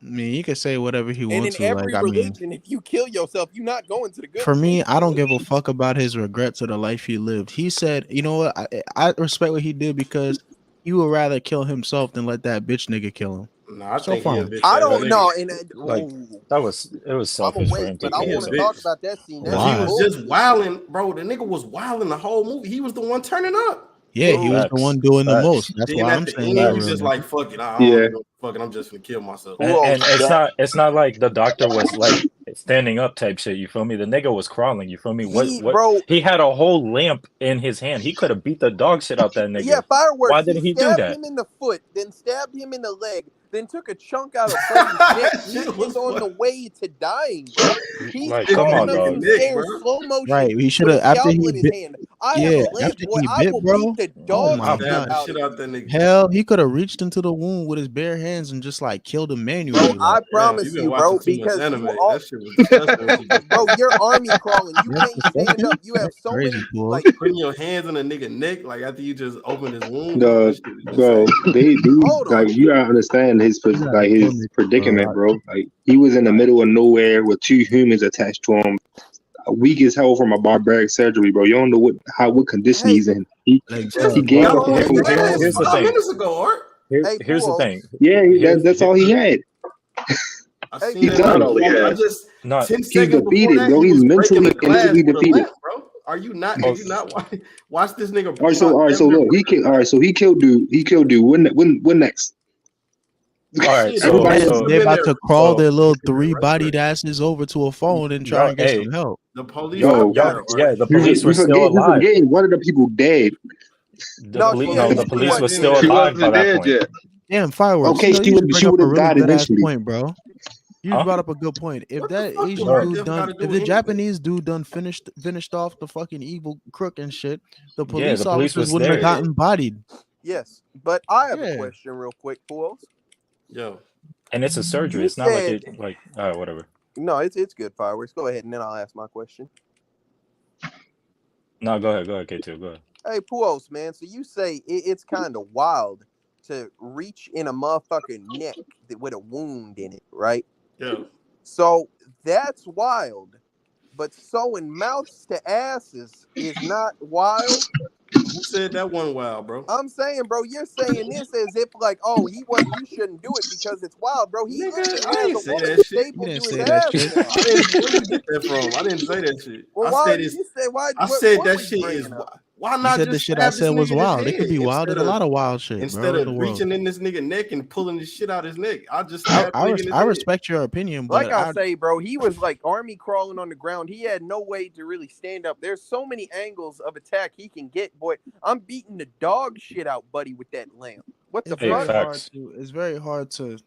B: I mean, he can say whatever he
C: And
B: wants
C: in
B: to.
C: every religion, if you kill yourself, you're not going to the good.
B: For me, I don't give a fuck about his regrets or the life he lived. He said, you know what? I respect what he did because he would rather kill himself than let that bitch nigga kill him.
E: No, I
B: So
E: think he a
B: fine.
E: bitch.
C: I
E: ass
C: don't
E: nigga.
C: know. And
D: Like it was
C: I'm
D: selfish for
C: awake,
D: him to
C: but I
D: kill
C: want to
D: himself.
C: talk about that scene. That's
B: Why?
E: He was
C: bullshit.
E: just wilding, bro. The nigga was wilding the whole movie. He was the one turning up.
B: Yeah, he was the
D: Facts.
B: one doing the
D: Facts.
B: most. That's
E: Then
B: why
E: at
B: I'm
E: the
B: saying
E: end,
B: he's a
E: he
B: real
E: just
B: nigga.
E: like, fuck it. I
F: Yeah.
E: don't give a fuck. I'm just gonna kill myself.
C: Who else
D: And it's
C: that?
D: not like the doctor was like standing up type shit. You feel me? The nigga was crawling. You feel me?
C: Bro,
D: He had a whole lamp in his hand. He could have beat the dog shit out that nigga.
C: yeah, fireworks.
D: Why didn't he do
C: stabbed
D: that?
C: him in the foot, then stabbed him in the leg, then took a chunk out of Freddy's neck. He
E: Shit
C: was
E: was
C: on the way to dying, bro. He's
D: Like,
E: Come
C: crawling
E: on,
C: up
E: dog.
C: some
E: Nick,
C: stairs,
E: bro.
C: slow motion,
B: Right. He should
C: with
B: have
C: a
B: after
C: scalpel
B: he
C: in his
B: bit.
C: hand. I have
B: Yeah,
C: a lamp,
B: after
C: boy.
B: he
C: I
B: bit,
C: will
B: bro.
C: beat the
B: Oh
C: dog
B: my
C: shit
E: Stabbed the
C: out
E: shit
C: of
E: out
C: him.
E: that nigga.
B: Hell, he could have reached into the wound with his bare hands and just like killed him manually.
C: Bro,
B: Like,
C: I
E: Damn,
C: promise
E: you been
C: you,
E: watching
C: bro,
E: too much
C: because
E: anime.
C: you all,
E: That shit was disgusting. What you just
C: bro,
E: did.
C: you're army crawling. You
B: that's
C: can't stand
B: disgusting.
C: up. You have
B: That's
C: so
B: crazy,
C: many
B: boy.
C: like.
E: Putting your hands on a nigga neck like after you just opened his wound, bro.
F: The
E: That shit is
F: bro,
E: insane.
C: Hold
F: like
C: on.
F: you gotta understand his
B: You gotta
F: like
B: kill
F: his
B: me,
F: predicament, bro. Like he was in the middle of nowhere with two humans attached to him, weak as hell from a barbaric surgery, bro. You don't know what condition
C: Hey,
F: he's in. He
B: Like,
E: Just
F: he
B: bro,
F: gave
E: got
F: up
E: on
F: his
E: his
F: whole
E: ass
D: here's the
E: 5
D: thing.
E: minutes ago, Art.
D: Here's the
C: Puos.
D: thing.
F: yeah, that's all he had.
E: I
C: Hey,
E: seen
F: He's
E: that.
C: Puos.
F: done.
A: Not all he
E: I
A: had.
E: just
D: Not
E: 10
F: He's
E: seconds before
F: defeated,
E: that,
F: bro.
E: he
F: He's
E: was breaking
F: mentally
E: the
F: and
E: glass
F: physically
E: with a
F: defeated.
E: lamp, bro. Are you not?
D: oh,
E: Did you not watch this nigga?
F: All right, so look, he killed dude. He killed dude. When next?
D: all right.
E: Shit,
D: So
F: Everybody
B: man,
F: else
D: so
B: they
E: been
B: about
E: there.
B: to crawl
D: so
B: their little
E: Been there right
B: three-bodied
E: there.
B: asses over to a phone and try
D: y'all
B: and get some help.
E: The police
D: y'all
E: got
F: Yo,
D: y'all
E: there,
D: yeah,
E: Art.
D: the police were
F: you
D: still alive.
F: forgetting one of the people dead.
C: No, she
D: No, the
C: she
D: police
C: wasn't
D: was still
C: dead.
A: She
D: alive by
A: wasn't
D: that
A: dead
D: point.
A: yet.
B: Damn, fireworks.
F: Okay,
B: You
F: she
B: just bring up
F: would
B: a
F: have
B: really
F: died
B: good ass
F: eventually.
B: point, bro. You just
D: Huh?
B: brought up a good point. If
E: What the
B: that
E: fuck does
B: Asian
E: Art
B: dude
E: Diff got
B: done,
E: to do
B: if
E: with
B: the
E: anything?
B: Japanese dude done finished off the fucking evil crook and shit, the
D: Yeah,
B: police
D: the police
B: officers
D: was
B: wouldn't have
D: there.
B: gotten bodied.
C: Yes, but I have a
B: Yeah.
C: question, real quick, Puos.
E: Yo,
D: And it's a surgery.
C: You
D: It's not like
C: said
D: it like whatever.
C: no. It's good. Fireworks. Go ahead, and then I'll ask my question.
D: No, go ahead, K2, go ahead.
C: Hey, Puos, man. So you say it's kind of wild to reach in a motherfucking neck with a wound in it, right?
E: yo.
C: So that's wild. But sewing mouths to asses is not wild.
E: Who said that one wild, bro?
C: I'm saying, bro, you're saying this as if like, oh, he shouldn't do it because it's wild, bro. He
E: Nigga,
C: literally
E: I
C: has
E: ain't
C: a
E: say
C: woman
E: that shit.
B: You
C: stapled
B: didn't
C: to his
B: say that
C: ass
B: shit.
C: now.
E: Where you get that from? I didn't say that shit.
C: Well,
E: I
C: why
E: said
C: did
E: it's.
C: you say why?
E: I
C: What
E: said
C: point
E: that
C: were you
E: shit is.
C: bringing up?
E: Why
B: You
E: not
B: said the
E: just
B: shit I
E: stab this
B: said was
E: nigga in his
B: wild. It could
E: head
B: be wild. There's a lot of wild shit, bro,
E: instead
B: in
E: of
B: the world.
E: reaching in this nigga neck and pulling the shit out his neck? I just stabbed the nigga in his
B: I
E: head.
B: respect your opinion,
C: Like
B: but
C: I say, bro, he was like army crawling on the ground. He had no way to really stand up. There's so many angles of attack he can get, boy. I'm beating the dog shit out, buddy, with that lamp. What the
B: it's
D: Hey,
C: fuck?
D: facts.
B: it's very hard to,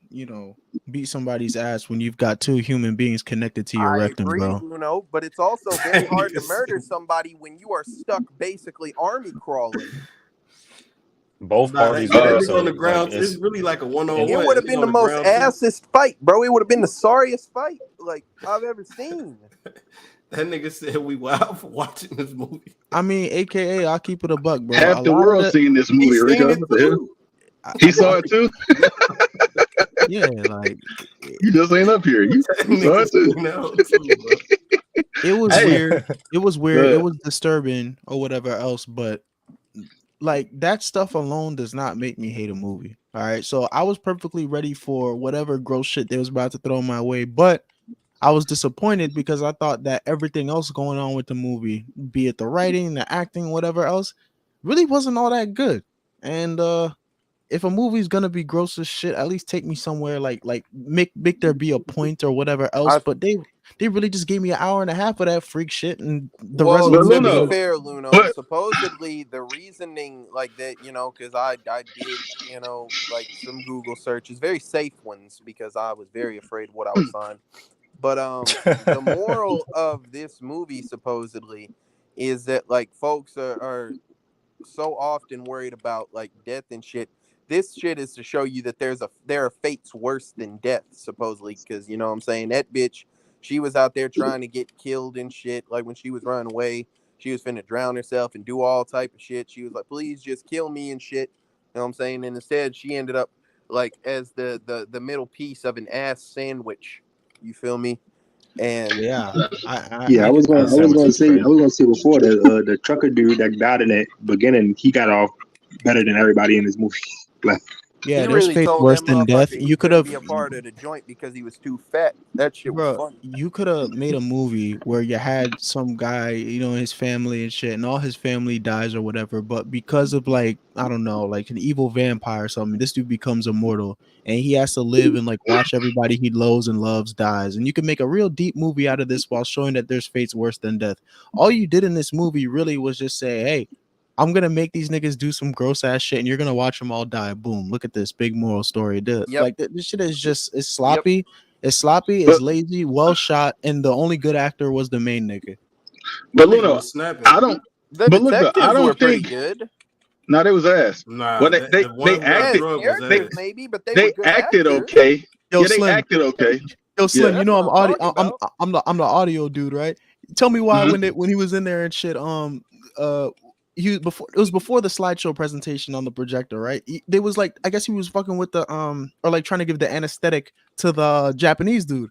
B: beat somebody's ass when you've got two human beings connected to your
C: I
B: rectum,
C: agree,
B: bro.
C: but it's also very hard to
E: Niggas.
C: murder somebody when you are stuck basically army crawling.
D: Both
E: Nah,
D: parties
E: that
D: were,
E: nigga on
D: so
E: the
D: like
E: ground. It's
D: it's
E: really like a
D: and
E: one-on-one.
C: It would have been the most assest fight, bro. It would have been the sorriest fight like I've ever seen.
E: That nigga said we wild for watching this movie.
B: I mean, AKA, I'll keep it a buck, bro.
A: Half
B: A
A: the
B: lot
A: world
B: of
A: seen this
E: He
A: movie,
E: seen
A: Rico.
E: it
A: What the hell?
E: too.
A: He saw it too.
B: yeah, like
A: You just ain't up here. You
E: That
A: saw
E: nigga
A: it too.
E: seen that hoe too, bro.
B: it was
A: Hey.
B: weird. It was weird. It
A: Good.
B: was disturbing or whatever else, but like that stuff alone does not make me hate a movie. All right. So I was perfectly ready for whatever gross shit they was about to throw my way, but I was disappointed because I thought that everything else going on with the movie, be it the writing, the acting, whatever else, really wasn't all that good. And if a movie's gonna be gross as shit, at least take me somewhere like make there be a point or whatever else. But they really just gave me an hour and a half of that freak shit, and the rest of the
C: To
A: Luno,
B: movie
C: be
B: was
C: fair, Luno,
A: but-
C: supposedly the reasoning like that, because I did, like some Google searches, very safe ones, because I was very afraid of what I would find. But the moral of this movie supposedly is that like folks are so often worried about like death and shit. This shit is to show you that there are fates worse than death, supposedly, because you know what I'm saying, that bitch, she was out there trying to get killed and shit. Like when she was running away, she was finna drown herself and do all type of shit. She was like, please just kill me and shit. You know what I'm saying? And instead she ended up like as the middle piece of an ass sandwich. You feel me? And
B: Yeah,
F: Yeah, I was
B: can.
F: gonna say before the trucker dude that died in that beginning, he got off better than everybody in this movie. Like,
B: Yeah,
C: he
B: there's
C: really
B: fates
C: told
B: worse
C: that
B: than death.
C: motherfucker he
B: You could
C: couldn't
B: have,
C: be a part of the joint because he was too fat. That shit was
B: bro.
C: funny.
B: You could have made a movie where you had some guy, his family and shit, and all his family dies or whatever. But because of like I don't know, like an evil vampire or something, this dude becomes immortal, and he has to live and like watch everybody he loathes and loves dies. And you can make a real deep movie out of this while showing that there's fates worse than death. All you did in this movie really was just say, hey, I'm gonna make these niggas do some gross ass shit, and you're gonna watch them all die. Boom! Look at this big moral story.
C: Yep.
B: Like this shit is it's sloppy. Yep. It's sloppy. It's lazy. Well shot, and the only good actor was the main nigga.
A: But Luna, I don't.
C: The
A: but look,
C: detectives
A: I don't
C: were pretty
A: think.
C: good.
A: No, they was ass.
E: Nah,
A: well,
E: they
A: acted.
C: Maybe, but
A: they
C: were good
A: acted
C: actors.
A: okay.
B: Yo,
A: yeah,
B: Slim.
A: they acted okay.
B: Yo, Slim,
C: Yeah.
B: you know I'm the audio dude, right? Tell me why when he was in there and shit, it was before the slideshow presentation on the projector, right? They was like, I guess he was fucking with the or like trying to give the anesthetic to the Japanese dude.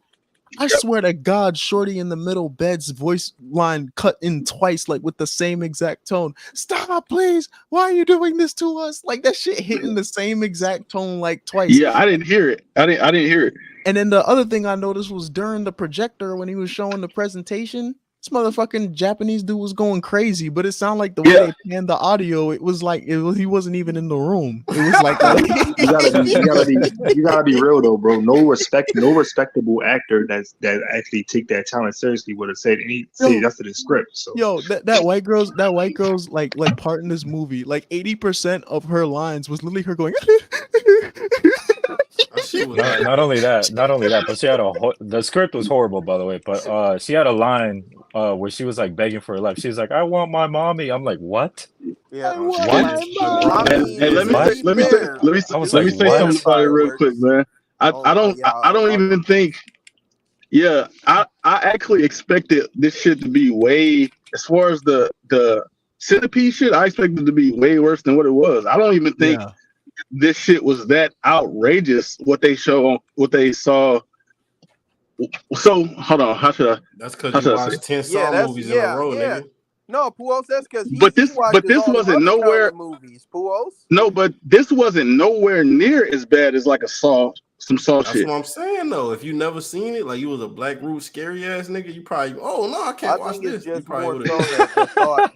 B: I swear to God, Shorty in the middle bed's voice line cut in twice, like with the same exact tone. Stop, please. Why are you doing this to us? Like that shit hit in the same exact tone, like twice.
A: Yeah, I didn't hear it. I didn't hear it.
B: And then the other thing I noticed was during the projector when he was showing the presentation, this motherfucking Japanese dude was going crazy, but it sounded like the way they panned the audio, it was like he wasn't even in the room. It was like
F: you gotta be real though, bro. No respectable actor that actually take that challenge seriously would have said that's in the script. So
B: yo, that white girl's like part in this movie, like 80% of her lines was literally her going.
D: Not only that, but she had the script was horrible, by the way. But she had a line where she was like begging for her life. She was like, "I want my mommy." I'm like, "What?"
C: Yeah.
D: What?
A: Hey, let me say something about it real quick, man. I don't even think. Yeah, I actually expected this shit to be way, as far as the centipede shit, I expected it to be way worse than what it was. I don't even think this shit was that outrageous. What they saw. So hold on, how should I?
E: That's because you watched 10 Saw movies in a row, nigga.
C: No, Puos, that's because
A: this wasn't nowhere.
C: Movies, Puos.
A: No, but this wasn't nowhere near as bad as like some Saw shit.
E: That's what I'm saying though. If you never seen it, like you was a Black Root scary ass nigga, you probably I can't watch this.
C: Just
E: you probably
C: more so the thought.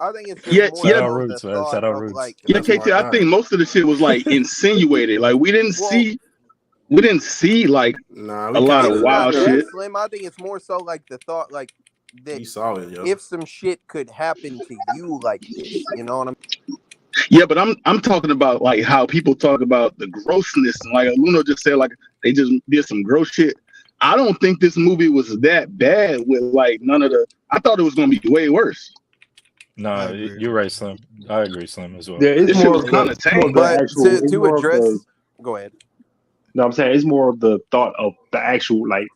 C: I think it's just more
D: roots,
C: the
D: man.
C: thought of like.
A: Yeah, KT, I think most of the shit was like insinuated. Like we didn't see like a lot of wild shit.
C: Slim, I think it's more so like the thought like that
E: you saw it, yo.
C: If some shit could happen to you like this, you know what I'm saying?
A: Yeah, but I'm talking about like how people talk about the grossness, and like Luno just said, like they just did some gross shit. I don't think this movie was that bad with like none of the. I thought it was gonna be way worse.
D: No, you're right, Slim. I agree, Slim, as well.
F: Yeah, it's more kind of tame,
C: but to address. Go ahead.
F: No, I'm saying it's more of the thought of the actual like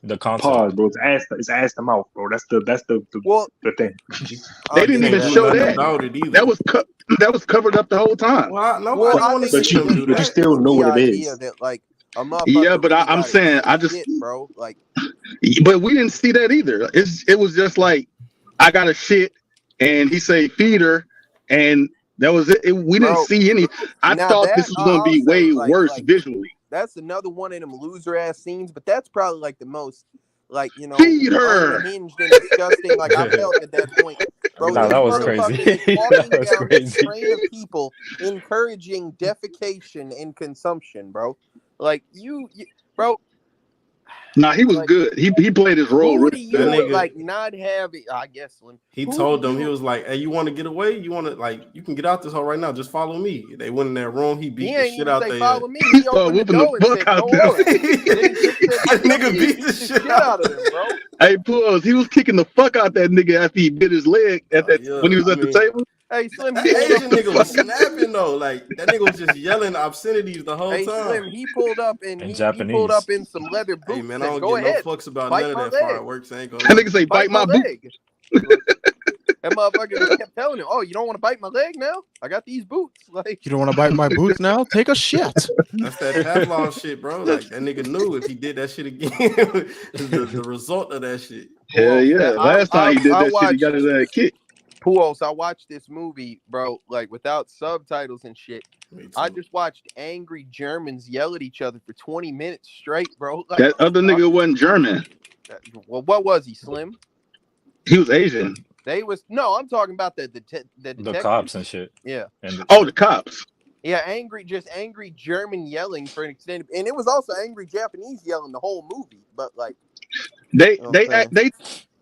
D: the concept.
F: Pause, bro. It's ass to mouth, bro. That's the thing.
A: They didn't even show that. That was covered up the whole time.
F: But you still know what it is.
C: That, like,
A: yeah, but I'm saying I just
C: bro, like.
A: But we didn't see that either. It was just like I got a shit, and he say feed her, and that was it. We didn't see any. I thought this was going to be way worse visually.
C: That's another one of them loser ass scenes, but that's probably like the most, like, you know,
A: feed her,
C: unhinged and disgusting. Like I felt at that point, bro.
D: Nah, that was crazy. That was crazy.
C: Train of people encouraging defecation and consumption, bro. Like you bro.
A: Nah, he was good. He played his role really
C: good. Like not having, I guess.
E: He told them, he was like, "Hey, you want to get away? You want to you can get out this hole right now. Just follow me." They went in that room. He beat the shit out there.
C: Follow me. He opened the door and said, "Go on."
E: That nigga beat the shit out of him, bro.
A: Hey, Puos, he was kicking the fuck out that nigga after he bit his leg when he was at the table.
C: Hey, Slim,
E: that Asian nigga was snapping though. Like that nigga was just yelling obscenities the whole time.
C: Slim, he pulled up and he pulled up in some leather boots.
E: Hey man, I don't give no fucks about none of that fireworks. Ain't gonna.
A: That nigga say bite my boot.
C: That motherfucker just kept telling him, "Oh, you don't want to bite my leg now? I got these boots." Like,
B: You don't want to bite my boots now? Take a shit.
E: That's that Pavlov shit, bro. Like that nigga knew if he did that shit again, the result of that shit.
A: Hell yeah! Last time he did that shit, he got his ass kicked.
C: Puos, I watched this movie, bro, like without subtitles and shit. I just watched angry Germans yell at each other for 20 minutes straight, bro. Like,
A: That other nigga wasn't German.
C: Well, what was he, Slim?
A: He was Asian.
C: I'm talking about the
D: cops and shit.
C: Yeah.
A: The cops.
C: Yeah, angry German yelling for an extended, and it was also angry Japanese yelling the whole movie. But like,
A: they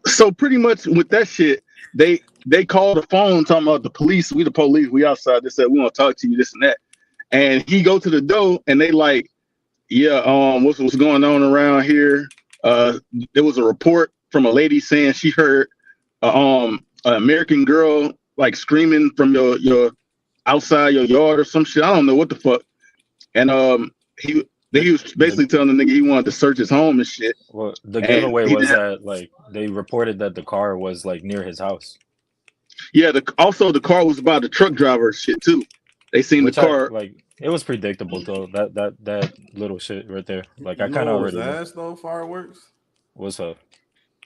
A: so pretty much with that shit, they called the phone talking about the police. We the police. We outside. They said we want to talk to you. This and that. And he go to the door, and they like, yeah, what's going on around here? There was a report from a lady saying she heard an American girl like screaming from your outside your yard or some shit. I don't know what the fuck. And he was basically telling the nigga he wanted to search his home and shit.
D: Well, the giveaway was that like they reported that the car was like near his house.
A: Yeah, also the car was by the truck driver shit too. They seen the car.
D: It was predictable though. That little shit right there. Like I kind of already.
E: Though fireworks.
D: What's up?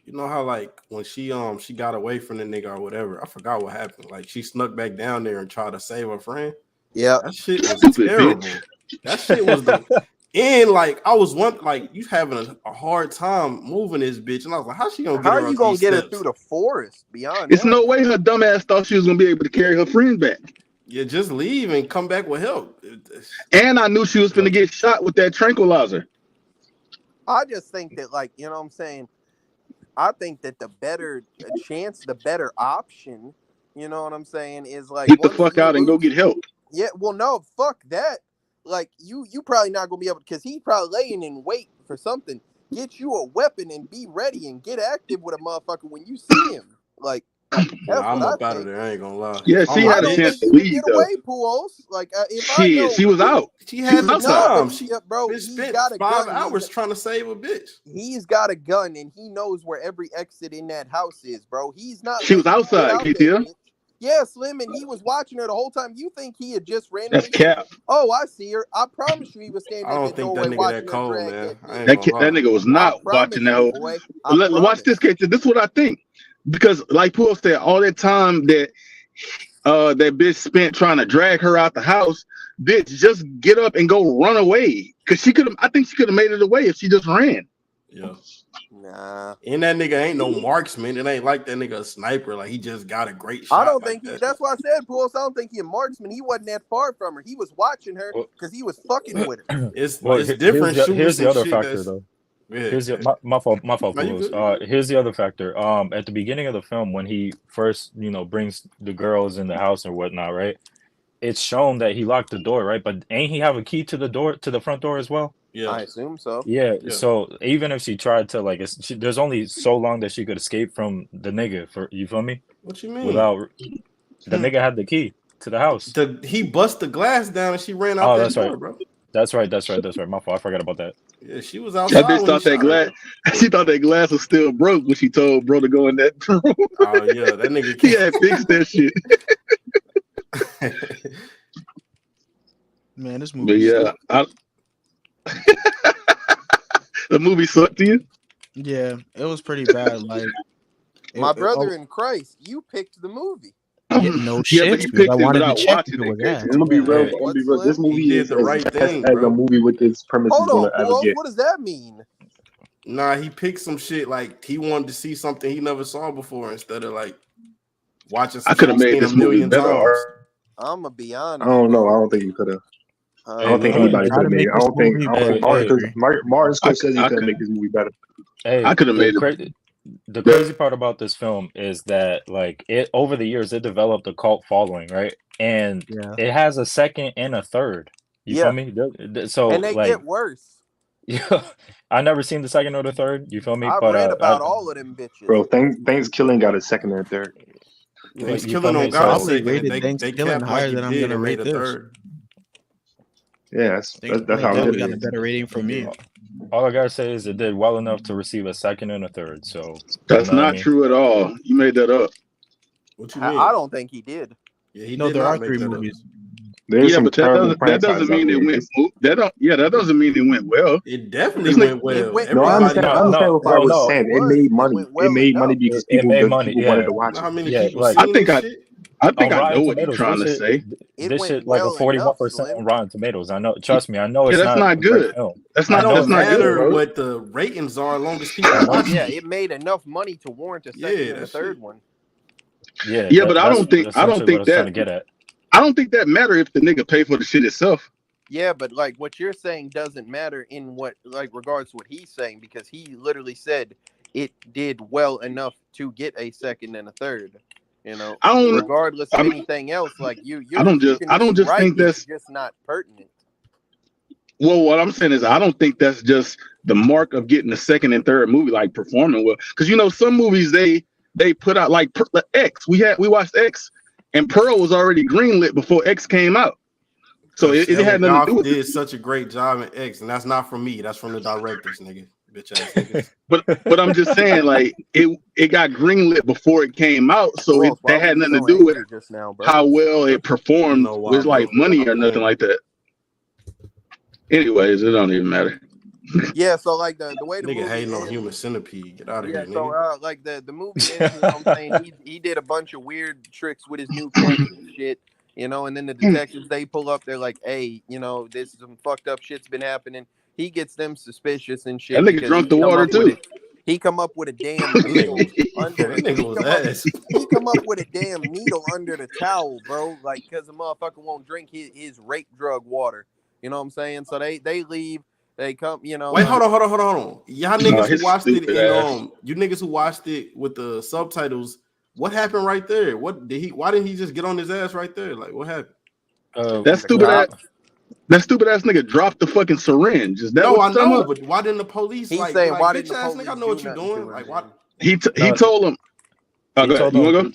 E: You know how like when she got away from the nigga or whatever. I forgot what happened. Like she snuck back down there and tried to save her friend.
C: Yeah,
E: that shit was terrible. That shit was and like I was you having a hard time moving this bitch, and I was like, how are you gonna get her
C: through the forest beyond?
A: It's no way her dumb ass thought she was gonna be able to carry her friend back.
E: Yeah, just leave and come back with help.
A: And I knew she was gonna get shot with that tranquilizer.
C: I just think that, like, you know what I'm saying? I think that the better option, you know what I'm saying, is like
A: get the fuck out and go get help.
C: Yeah, well, no, fuck that. Like, you probably not gonna be able to, because he's probably laying in wait for something. Get you a weapon and be ready and get active with a motherfucker when you see him. Like,
E: I'm up out of there. I ain't gonna lie.
A: Yeah, she had a chance to leave.
C: Get away, Puos. Like,
A: she was out.
E: She had the time. She
C: bro,
E: spent 5 hours trying to save a bitch.
C: He's got a gun and he knows where every exit in that house is, bro. He's not.
A: She was outside, KTM.
C: Yeah, Slim, and he was watching her the whole time. You think he had just ran?
A: That's cap.
C: Oh, I see her. I promise you, he was standing.
E: I don't think that nigga that cold, man.
A: That nigga was not watching that whole. Watch this, KTM. This is what I think. Because, like Paul said, all that time that that bitch spent trying to drag her out the house, bitch, just get up and go run away. Because I think she could have made it away if she just ran.
E: Yeah.
C: Nah.
E: And that nigga ain't no marksman. It ain't like that nigga a sniper. Like, he just got a great shot.
C: I don't think that's why I said, Paul. I don't think he a marksman. He wasn't that far from her. He was watching her because he was fucking with her.
E: It's different.
D: Here's the other factor, though. Here's my fault. Here's the other factor. At the beginning of the film, when he first, brings the girls in the house or whatnot, right? It's shown that he locked the door, right? But ain't he have a key to the front door as well?
E: Yeah,
C: I assume so.
D: Yeah. So even if she tried to there's only so long that she could escape from the nigga. You feel me?
E: What you mean?
D: Without the nigga had the key to the house.
E: He bust the glass down and she ran out that door, bro.
D: That's right. My fault. I forgot about that.
E: Yeah, she was outside.
A: That bitch thought that glass. She thought that glass was still broke when she told bro to go in that room.
E: Oh yeah, that nigga.
A: He had fixed that shit.
B: Man, this movie.
A: But yeah, the movie sucked to you.
B: Yeah, it was pretty bad. Like
C: my brother in Christ, you picked the movie.
B: No shit. I wanted to check if it was that.
F: I'm gonna be real. This movie is
E: the right thing,
F: as a movie with this premise is gonna ever get.
C: What does that mean?
E: Nah, he picked some shit like he wanted to see something he never saw before instead of like watching.
A: I could have made this movie better.
C: I'm gonna be honest.
F: I don't know. I don't think you could have. I don't think anybody could have made it. I don't think Martin Scorsese could make this movie better.
D: Hey,
A: I could have made it.
D: The crazy part about this film is that it over the years it developed a cult following, right? And it has a second and a third. You feel me? So
C: and they get worse.
D: Yeah, I never seen the second or the third. You feel me?
C: I read about all of them bitches.
F: Bro, Thanksgiving got a second and a third.
E: Thanksgiving on God's sake.
B: Rated Thanksgiving higher than I'm gonna rate this.
F: Yeah, that's how it
B: got a better rating from me.
D: All I gotta say is it did well enough to receive a second and a third. So
A: that's not true at all. You made that up.
E: What you mean?
C: I don't think he did.
E: Yeah, he
F: No,
E: did
F: there
E: not
F: are
E: make
F: 3
E: that
F: movies.
A: Yeah, but that doesn't mean it went. That doesn't mean it went well.
E: It definitely went well.
C: went
F: No, I
C: well.
F: understand what Fire was
D: no,
F: saying. It
C: was.
F: made
C: It
F: money.
C: went well
F: It made money
C: enough.
F: because
D: It made
F: people
D: money,
F: wanted
D: yeah.
F: to watch
E: Know how
F: it.
E: many
D: Yeah,
E: people
D: like-
E: seen
A: I think
E: this
A: I-
E: shit?
A: I think
D: on
A: I
D: Rotten
A: know what you're
D: Tomatoes,
A: trying to
D: this
A: say.
D: shit,
C: It
D: this
C: went
D: shit like
C: well
D: a 41%
C: enough,
D: on Rotten Tomatoes. I know. Trust me, I know
A: Yeah,
D: it's
A: that's
D: not
A: not
D: a great
A: good.
D: film.
A: That's
E: It
A: not.
D: I know
A: That's
E: don't
A: not good,
E: matter
A: bro.
E: what the ratings are, as long as people
D: I know.
E: watch
C: Yeah,
E: it.
C: it made enough money to warrant a second and a
E: that
C: third
E: shit.
C: one.
D: Yeah,
A: Yeah, but I don't think
D: essentially what I was trying to get at.
A: I don't think that matter if the nigga pay for the shit itself.
C: Yeah, but like what you're saying doesn't matter in what like regards to what he's saying, because he literally said it did well enough to get a second and a third. You know,
A: I don't.
C: regardless of
A: I'm-
C: anything else, like you
A: I don't
C: you
A: just-
C: can
A: I don't
C: be
A: just
C: right,
A: think
C: it's
A: that's-
C: just not pertinent.
A: Well, what I'm saying is, I don't think that's just the mark of getting a second and third movie, like performing well. Because some movies they put out like X. We watched X, and Pearl was already greenlit before X came out. So it had nothing to do with
E: did such a great job in X, and that's not from me. That's from the directors, nigga. Bitch ass niggas.
A: But I'm just saying, like it got greenlit before it came out, so
C: Ross, why
A: that had
C: were you
A: nothing
C: so
A: to do with
C: angry just now, bro?
A: how well it performed
E: You know why,
A: with like
E: bro.
A: money or nothing like that. Anyways, it don't even matter.
C: Yeah, so like the way the
E: Nigga
C: movie
E: hating on
C: ends,
E: Human Centipede. Get out of
C: yeah,
E: here,
C: so
E: nigga.
C: like the movie ends, you know what I'm saying? He did a bunch of weird tricks with his new tech and shit, and then the detectives, they pull up, they're like, hey, this is some fucked up shit's been happening. He gets them suspicious and shit.
A: That nigga
C: because
A: drunk
C: he
A: the
C: come
A: water
C: up with
A: too.
C: it. He come up with a damn needle under.
E: That nigga was ass.
C: He come up with a damn needle under the towel, bro. Like, because the motherfucker won't drink his rape drug water. You know what I'm saying? So they leave. They come.
E: Wait, hold on. Y'all niggas
A: his
E: who watched it
A: stupid
E: in
A: ass.
E: you niggas who watched it with the subtitles. What happened right there? What did he? Why didn't he just get on his ass right there? Like, what happened?
A: That stupid ass nigga dropped the fucking syringe. Is that
E: No,
A: what
E: I
A: you're talking
E: know,
A: about?
E: but why didn't the police
C: He's
E: like
C: saying,
E: like
C: why
E: bitch
C: didn't the
E: ass
C: police
E: nigga? I know
C: do
E: what you're
C: nothing to
E: doing.
C: him,
E: Like,
C: man?
E: why?
A: He told him. Oh,
D: He
A: go ahead.
D: told
A: You wanna
D: him-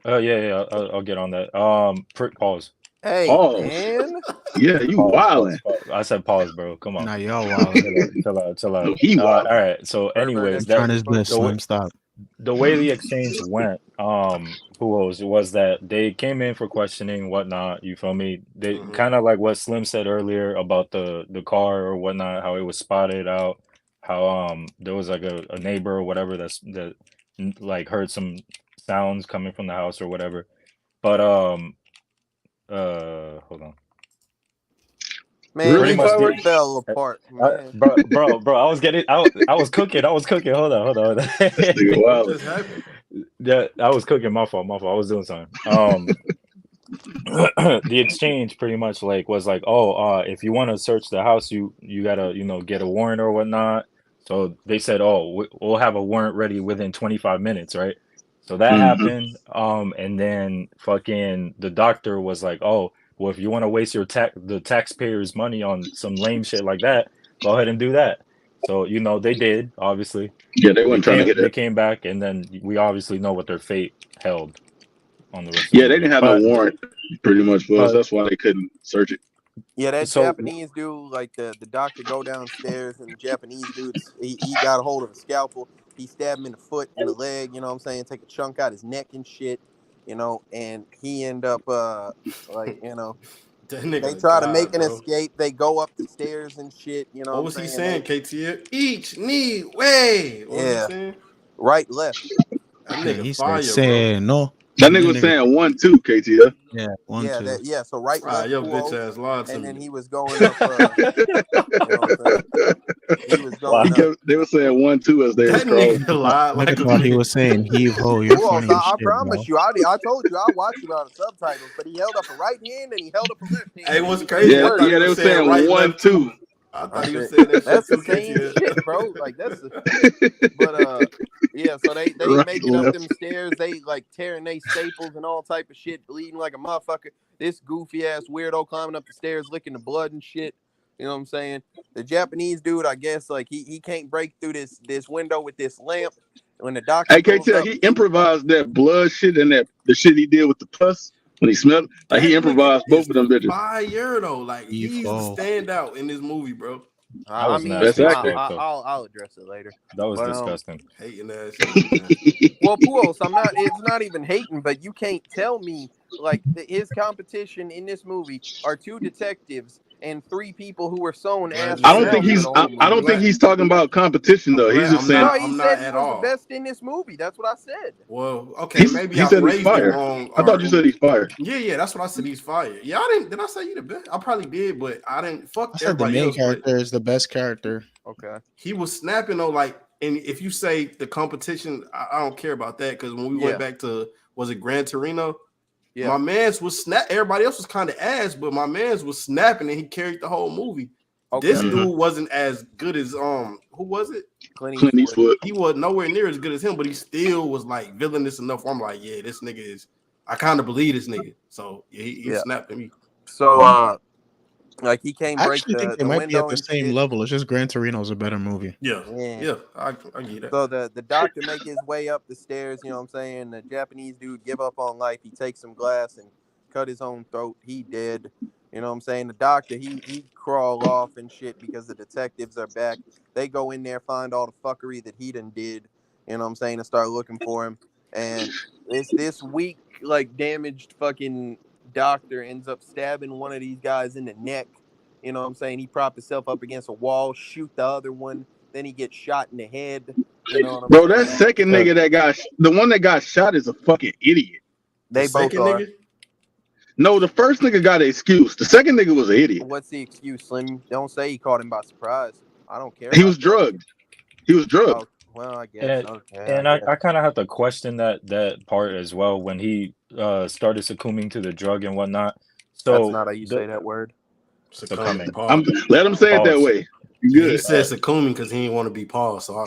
A: go?
D: Yeah. I'll get on that. Pause.
C: Hey,
A: Pause.
C: man.
A: Yeah, you
D: Pause.
A: wildin'.
D: I said pause, bro. Come on.
B: Nah, y'all wild.
D: Chill out.
A: No, he
D: All
A: wildin'.
D: right. So, anyways,
B: Trying his best, Slim. Stop.
D: the way the exchange went, was that they came in for questioning, whatnot. You feel me? They kind of like what Slim said earlier about the car or whatnot, how it was spotted out, how there was like a neighbor or whatever that like heard some sounds coming from the house or whatever. But hold on.
C: Man,
A: Really,
C: this
A: Fireworks?
C: shit fell apart, man.
D: Bro, I was cooking. Hold on.
A: This nigga
E: What
A: wildin'.
E: just happened?
D: Yeah, I was cooking. My fault. I was doing something. The exchange pretty much was like, if you want to search the house, you gotta get a warrant or whatnot. So they said, we'll have a warrant ready within 25 minutes, right? So that happened. And then fucking the doctor was like, well, if you want to waste the taxpayers' money on some lame shit like that, go ahead and do that. So they did, obviously.
A: Yeah, they weren't trying to get
D: They
A: it.
D: came back, and then we obviously know what their fate held on the rest.
A: Yeah, they didn't have no warrant. Pretty much was. That's why they couldn't search it.
C: Yeah, that
D: So-
C: Japanese dude, like the doctor go downstairs, and the Japanese dude, he got a hold of a scalpel. He stabbed him in the foot, in the leg, you know what I'm saying? Take a chunk out his neck and shit, and he end up,
E: That nigga
C: they try to
E: died,
C: make an
E: bro.
C: escape. They go up the stairs and shit, you know
E: What was he saying, KTF? Each knee way. What was he saying?
C: Right, left.
E: That
B: Yeah,
E: nigga
B: he
E: fire,
B: said,
E: bro.
B: say no.
A: That nigga was saying 1-2, KTF.
B: Yeah, 1, 2.
C: So right,
E: Ah,
C: left,
E: your
C: quote,
E: bitch ass lied to
C: and
E: me.
C: then he was going up, you know what I'm saying? He was going up.
A: They were saying 1-2 as they were
E: That
A: scrolling.
E: nigga lied like
B: I
E: a
B: thought he
E: bitch.
B: was saying heave ho. You're
C: Who else?
B: funny as
C: I
B: shit,
C: promise
B: bro.
C: you. I told you I watched it on the subtitles, but he held up a right hand and he held up a left hand.
E: Hey, what's crazy?
A: Yeah,
E: I thought he
A: they
E: was
A: were saying
E: right, left,
A: 1-2.
E: I thought he was saying that
C: That's
E: shit
C: the
E: too,
C: same
E: KTF.
C: shit, bro. Like but yeah, so they
A: Right,
C: making up
A: left.
C: them stairs, they like tearing they staples and all type of shit, bleeding like a motherfucker. This goofy ass weirdo climbing up the stairs, licking the blood and shit. You know what I'm saying? The Japanese dude, I guess, like he can't break through this window with this lamp. When the doctor
A: Hey, KTF, he improvised that blood shit and the shit he did with the pus when he smelled. Like he
E: That
A: improvised
E: nigga
A: both
E: is
A: of them bitches.
E: fire though. Like he's the
B: Evo.
E: standout in this movie, bro.
C: I
D: was
C: mean,
D: nasty
A: That's
D: as
A: acting.
D: fuck, though.
C: I'll address it later.
D: That was
C: But,
D: disgusting.
E: Hating ass nigga, man.
C: Well, Puos, it's not even hating, but you can't tell me like his competition in this movie are 2 detectives and 3 people who were sewn
E: Glad
C: ass
E: you
C: to
A: I don't
E: said
A: think
C: ground for
E: that.
A: he's.
C: the
A: I,
C: whole
A: I
C: movie.
A: don't think
E: glad-
A: he's talking about competition though. He's
E: glad
A: just saying.
C: No, he
E: I'm
C: said
E: not
C: he
E: at
C: was the
E: all.
C: best in this movie. That's what I said.
E: Well, okay, maybe
A: He
E: I
A: said he's
E: phrased it
A: fired.
E: wrong.
A: I thought you said he's fired.
E: Yeah, that's what I said. He's fired. Yeah, I didn't. Did I say you the best? I probably did, but I didn't. Fuck
B: I said the
E: everybody
B: main
E: else. But
B: character is the best character.
C: Okay.
E: he was snapping though, like, and if you say the competition, I don't care about that because when we
C: Yeah.
E: went back to was it Gran Torino?
C: Yeah.
E: My man's was snap. Everybody else was kind of ass, but my man's was snapping and he carried the whole movie.
C: Okay.
E: This dude wasn't as good as who was it?
C: Clint
A: Clint Eastwood.
E: He was nowhere near as good as him, but he still was like villainous enough. Where I'm like, yeah, this nigga is. I kind of believe this nigga. So yeah, he
C: Yeah.
E: snapped at me.
C: So like he can't
B: I
C: break
B: actually think they
C: the
B: might be at
C: window
B: the
C: and
B: same
C: shit.
B: level. It's just Gran Torino's a better movie.
E: Yeah,
C: Yeah.
E: I get that.
C: So the doctor make his way up the stairs, you know what I'm saying? The Japanese dude give up on life. He takes some glass and cut his own throat. He dead. You know what I'm saying? The doctor, he crawl off and shit because the detectives are back. They go in there, find all the fuckery that he done did, you know what I'm saying, and start looking for him. And it's this weak, like, damaged fucking doctor ends up stabbing one of these guys in the neck. You know what I'm saying? He propped himself up against a wall, shoot the other one. Then he gets shot in the head. You know what I'm
A: Bro,
C: saying?
A: that second nigga that got the one that got shot is a fucking idiot.
C: They
E: The
C: both
E: second
C: are.
E: nigga?
A: No, the first nigga got an excuse. The second nigga was an idiot.
C: What's the excuse, Slim? Don't say he caught him by surprise. I don't care.
A: He was
C: about that.
A: drugged. He was drugged.
C: Oh, well, I guess.
D: And,
C: Okay.
D: and I kind of have to question that part as well when he started succumbing to the drug and whatnot. So
C: That's not how you say that word.
D: Succumbing.
A: Let him say it that
D: Pause.
A: way. You
E: Yeah, he
A: good?
E: said succumbing because he didn't want to be paused. So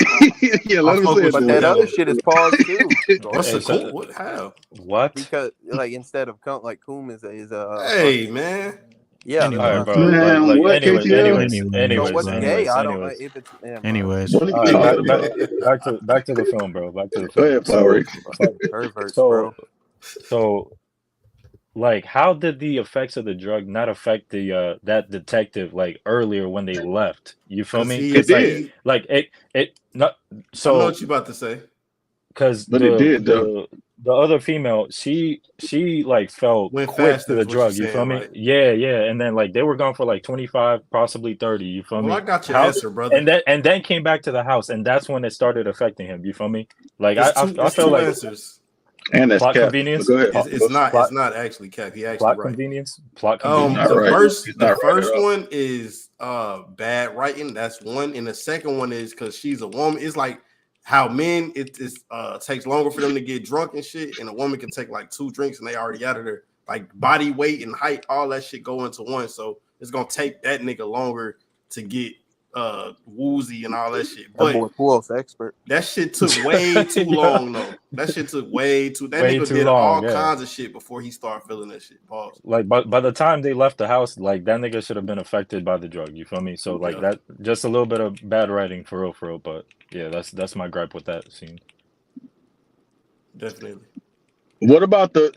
A: Yeah, let him
E: fuck
A: say it
E: with
C: But
A: that
E: you.
C: that
A: way.
C: other shit is paused too.
E: what's
D: Hey,
E: a
D: so-
E: cool? What? How?
D: What?
C: Because like instead of like cum is a
E: Hey man,
C: yeah.
B: Anyway.
D: All right,
C: That's
D: bro.
C: what I said.
A: Man,
D: Like
A: what,
D: anyways,
A: KTL?
C: So what's gay? I don't. If it's
B: Anyways.
A: What are you
D: All right,
A: talking
D: back,
A: about?
D: back to the film, bro. Back to the
A: Go
D: film.
A: ahead, Flowery.
C: perverts, bro.
D: So, like, how did the effects of the drug not affect the that detective like earlier when they left? You feel
E: 'Cause
D: me?
E: he-
A: It did.
E: he-
D: Like it not
E: I know
D: so
E: what you about to say.
D: because
A: But it did, though.
D: the other female she like fell
E: Went
D: quick
E: faster
D: to the
E: is what
D: drug.
E: you're
D: You feel
E: saying,
D: me?
E: right?
D: Yeah, and then like they were gone for like 25, possibly 30. You feel
E: Well,
D: me?
E: I got your
D: How-
E: answer, brother.
D: and then came back to the house, and that's when it started affecting him. You feel me? Like
E: It's
D: I
E: two
D: feel like
E: answers.
A: And that's
D: plot
A: cap.
D: convenience.
A: But go ahead.
E: It's not.
D: Plot-
E: It's not actually Cap. He actually
D: plot
E: right.
D: convenience. Plot
A: He's
D: convenience.
A: not right. He's
E: The
A: not right
E: first
A: at all.
E: one is bad writing. That's one, and the second one is because she's a woman. It's like how men it takes longer for them to get drunk and shit, and a woman can take like 2 drinks and they already out of there. Like body weight and height, all that shit go into one. So it's gonna take that nigga longer to get woozy and all that shit.
C: That
E: But
C: boy Pool's expert.
E: that shit took way too long though. That shit took way too. That
D: Way
E: nigga
D: too
E: did
D: long,
E: all
D: yeah.
E: kinds of shit before he started feeling that shit. Pause.
D: Like, by the time they left the house, like that nigga should have been affected by the drug. You feel me? So like
E: Yeah.
D: that, just a little bit of bad writing for real. But yeah, that's my gripe with that scene.
E: Definitely.
A: What about the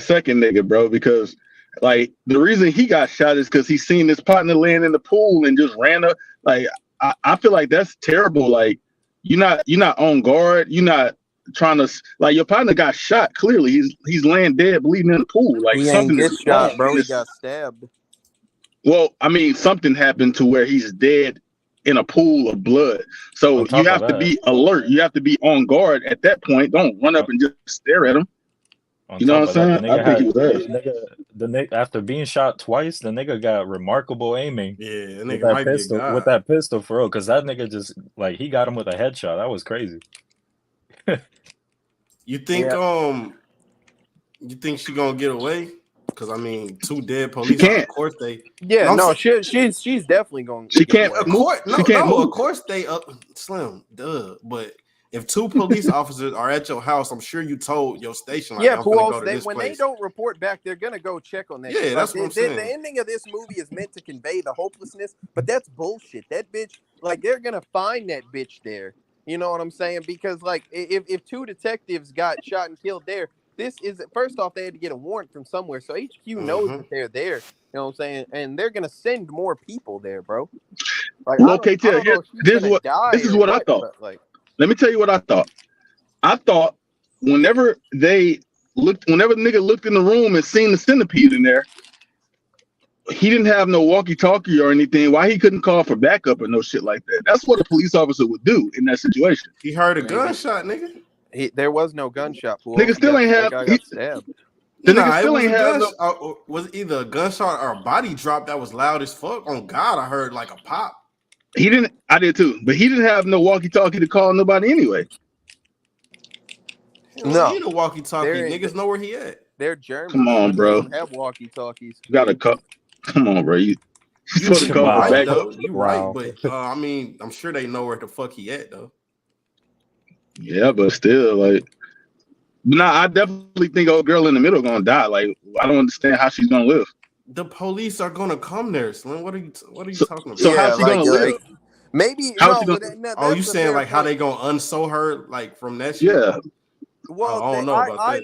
A: second nigga, bro? Because like the reason he got shot is because he seen his partner laying in the pool and just ran up. Like I feel like that's terrible. Like you're not on guard. You're not trying to like your partner got shot. Clearly, he's laying dead, bleeding in the pool. Like
C: He ain't
A: something
C: get
A: is
C: shot,
A: wrong.
C: bro. He got stabbed.
A: Well, I mean, something happened to where he's dead in a pool of blood. So
D: On top
A: you
D: of
A: have to
D: that-
A: be alert. You have to be on guard at that point. Don't run up and just stare at him.
D: On
A: You know
D: top
A: what I'm
D: of that,
A: saying? I think he was there.
D: the nigga after being shot twice, the nigga got remarkable aiming
E: Yeah, that
D: with
E: nigga
D: that
E: might be a
D: pistol.
E: god.
D: With that pistol for real, because that nigga just like he got him with a headshot. That was crazy.
E: You think
C: Yeah.
E: you think she gonna get away? Because I mean, 2 dead police.
A: can't.
E: Of course they.
C: Yeah,
E: I'm
C: no,
E: saying-
C: she's definitely going.
A: She can't
E: Of
A: move.
E: course,
A: She can't
E: no.
A: move.
E: Of course they Slim. Duh. But if 2 police officers are at your house, I'm sure you told your station. Like,
C: Yeah,
E: I'm gonna go
C: Pools,
E: to
C: they,
E: this
C: when
E: place.
C: they don't report back, they're gonna go check on that.
E: Yeah,
C: shit.
E: that's what I'm saying.
C: The ending of this movie is meant to convey the hopelessness, but that's bullshit. That bitch, like, they're gonna find that bitch there. You know what I'm saying? Because like, if 2 detectives got shot and killed there, this is first off, they had to get a warrant from somewhere, so HQ knows that they're there. You know what I'm saying? And they're gonna send more people there, bro. Like,
A: well, KTL, this is what I thought.
C: But, like,
A: let me tell you what I thought. I thought whenever the nigga looked in the room and seen the centipede in there, he didn't have no walkie-talkie or anything. Why he couldn't call for backup or no shit like that? That's what a police officer would do in that situation.
E: He heard a gunshot, nigga.
C: There was no gunshot.
A: Nigga still ain't have.
C: Got stabbed.
A: The nigga still ain't have.
E: Was either a gunshot or a body drop that was loud as fuck. On God, I heard like a pop.
A: He didn't. I did too, but he didn't have no walkie-talkie to call nobody anyway.
E: No, he need a walkie-talkie. Niggas know where he at.
C: They're German.
A: Come on, bro.
C: They don't have walkie-talkies.
A: You got to cut. Come on, bro. You supposed to call
E: right,
A: back.
E: Though. You right, but I mean, I'm sure they know where the fuck he at though.
A: Yeah, but still, like, nah, I definitely think old girl in the middle gonna die. Like, I don't understand how she's gonna live.
E: The police are gonna come there, Slim. What are you talking about?
A: So how's she gonna live?
C: Maybe.
E: You saying like how they gonna unsew her like from that shit?
A: Yeah.
C: Well, I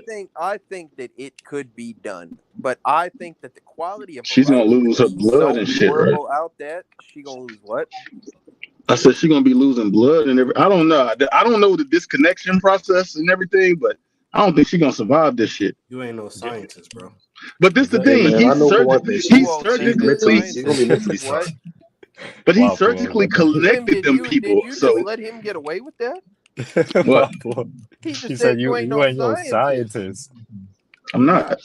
C: think that it could be done, but I think that the quality of
A: she's gonna lose her blood and shit. Right?
C: Out that she gonna lose what?
A: I said she's gonna be losing blood and everything. I don't know. I don't know the disconnection process and everything, but I don't think she's gonna survive this shit.
E: You ain't no scientist, bro.
A: But this the thing. He surgically connected them people.
C: So let him get away with that.
A: What?
D: He said you ain't no scientist.
A: I'm not.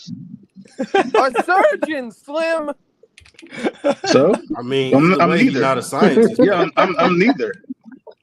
C: A surgeon, Slim.
A: So
E: I mean, I'm neither. Not a scientist.
A: Yeah, I'm neither.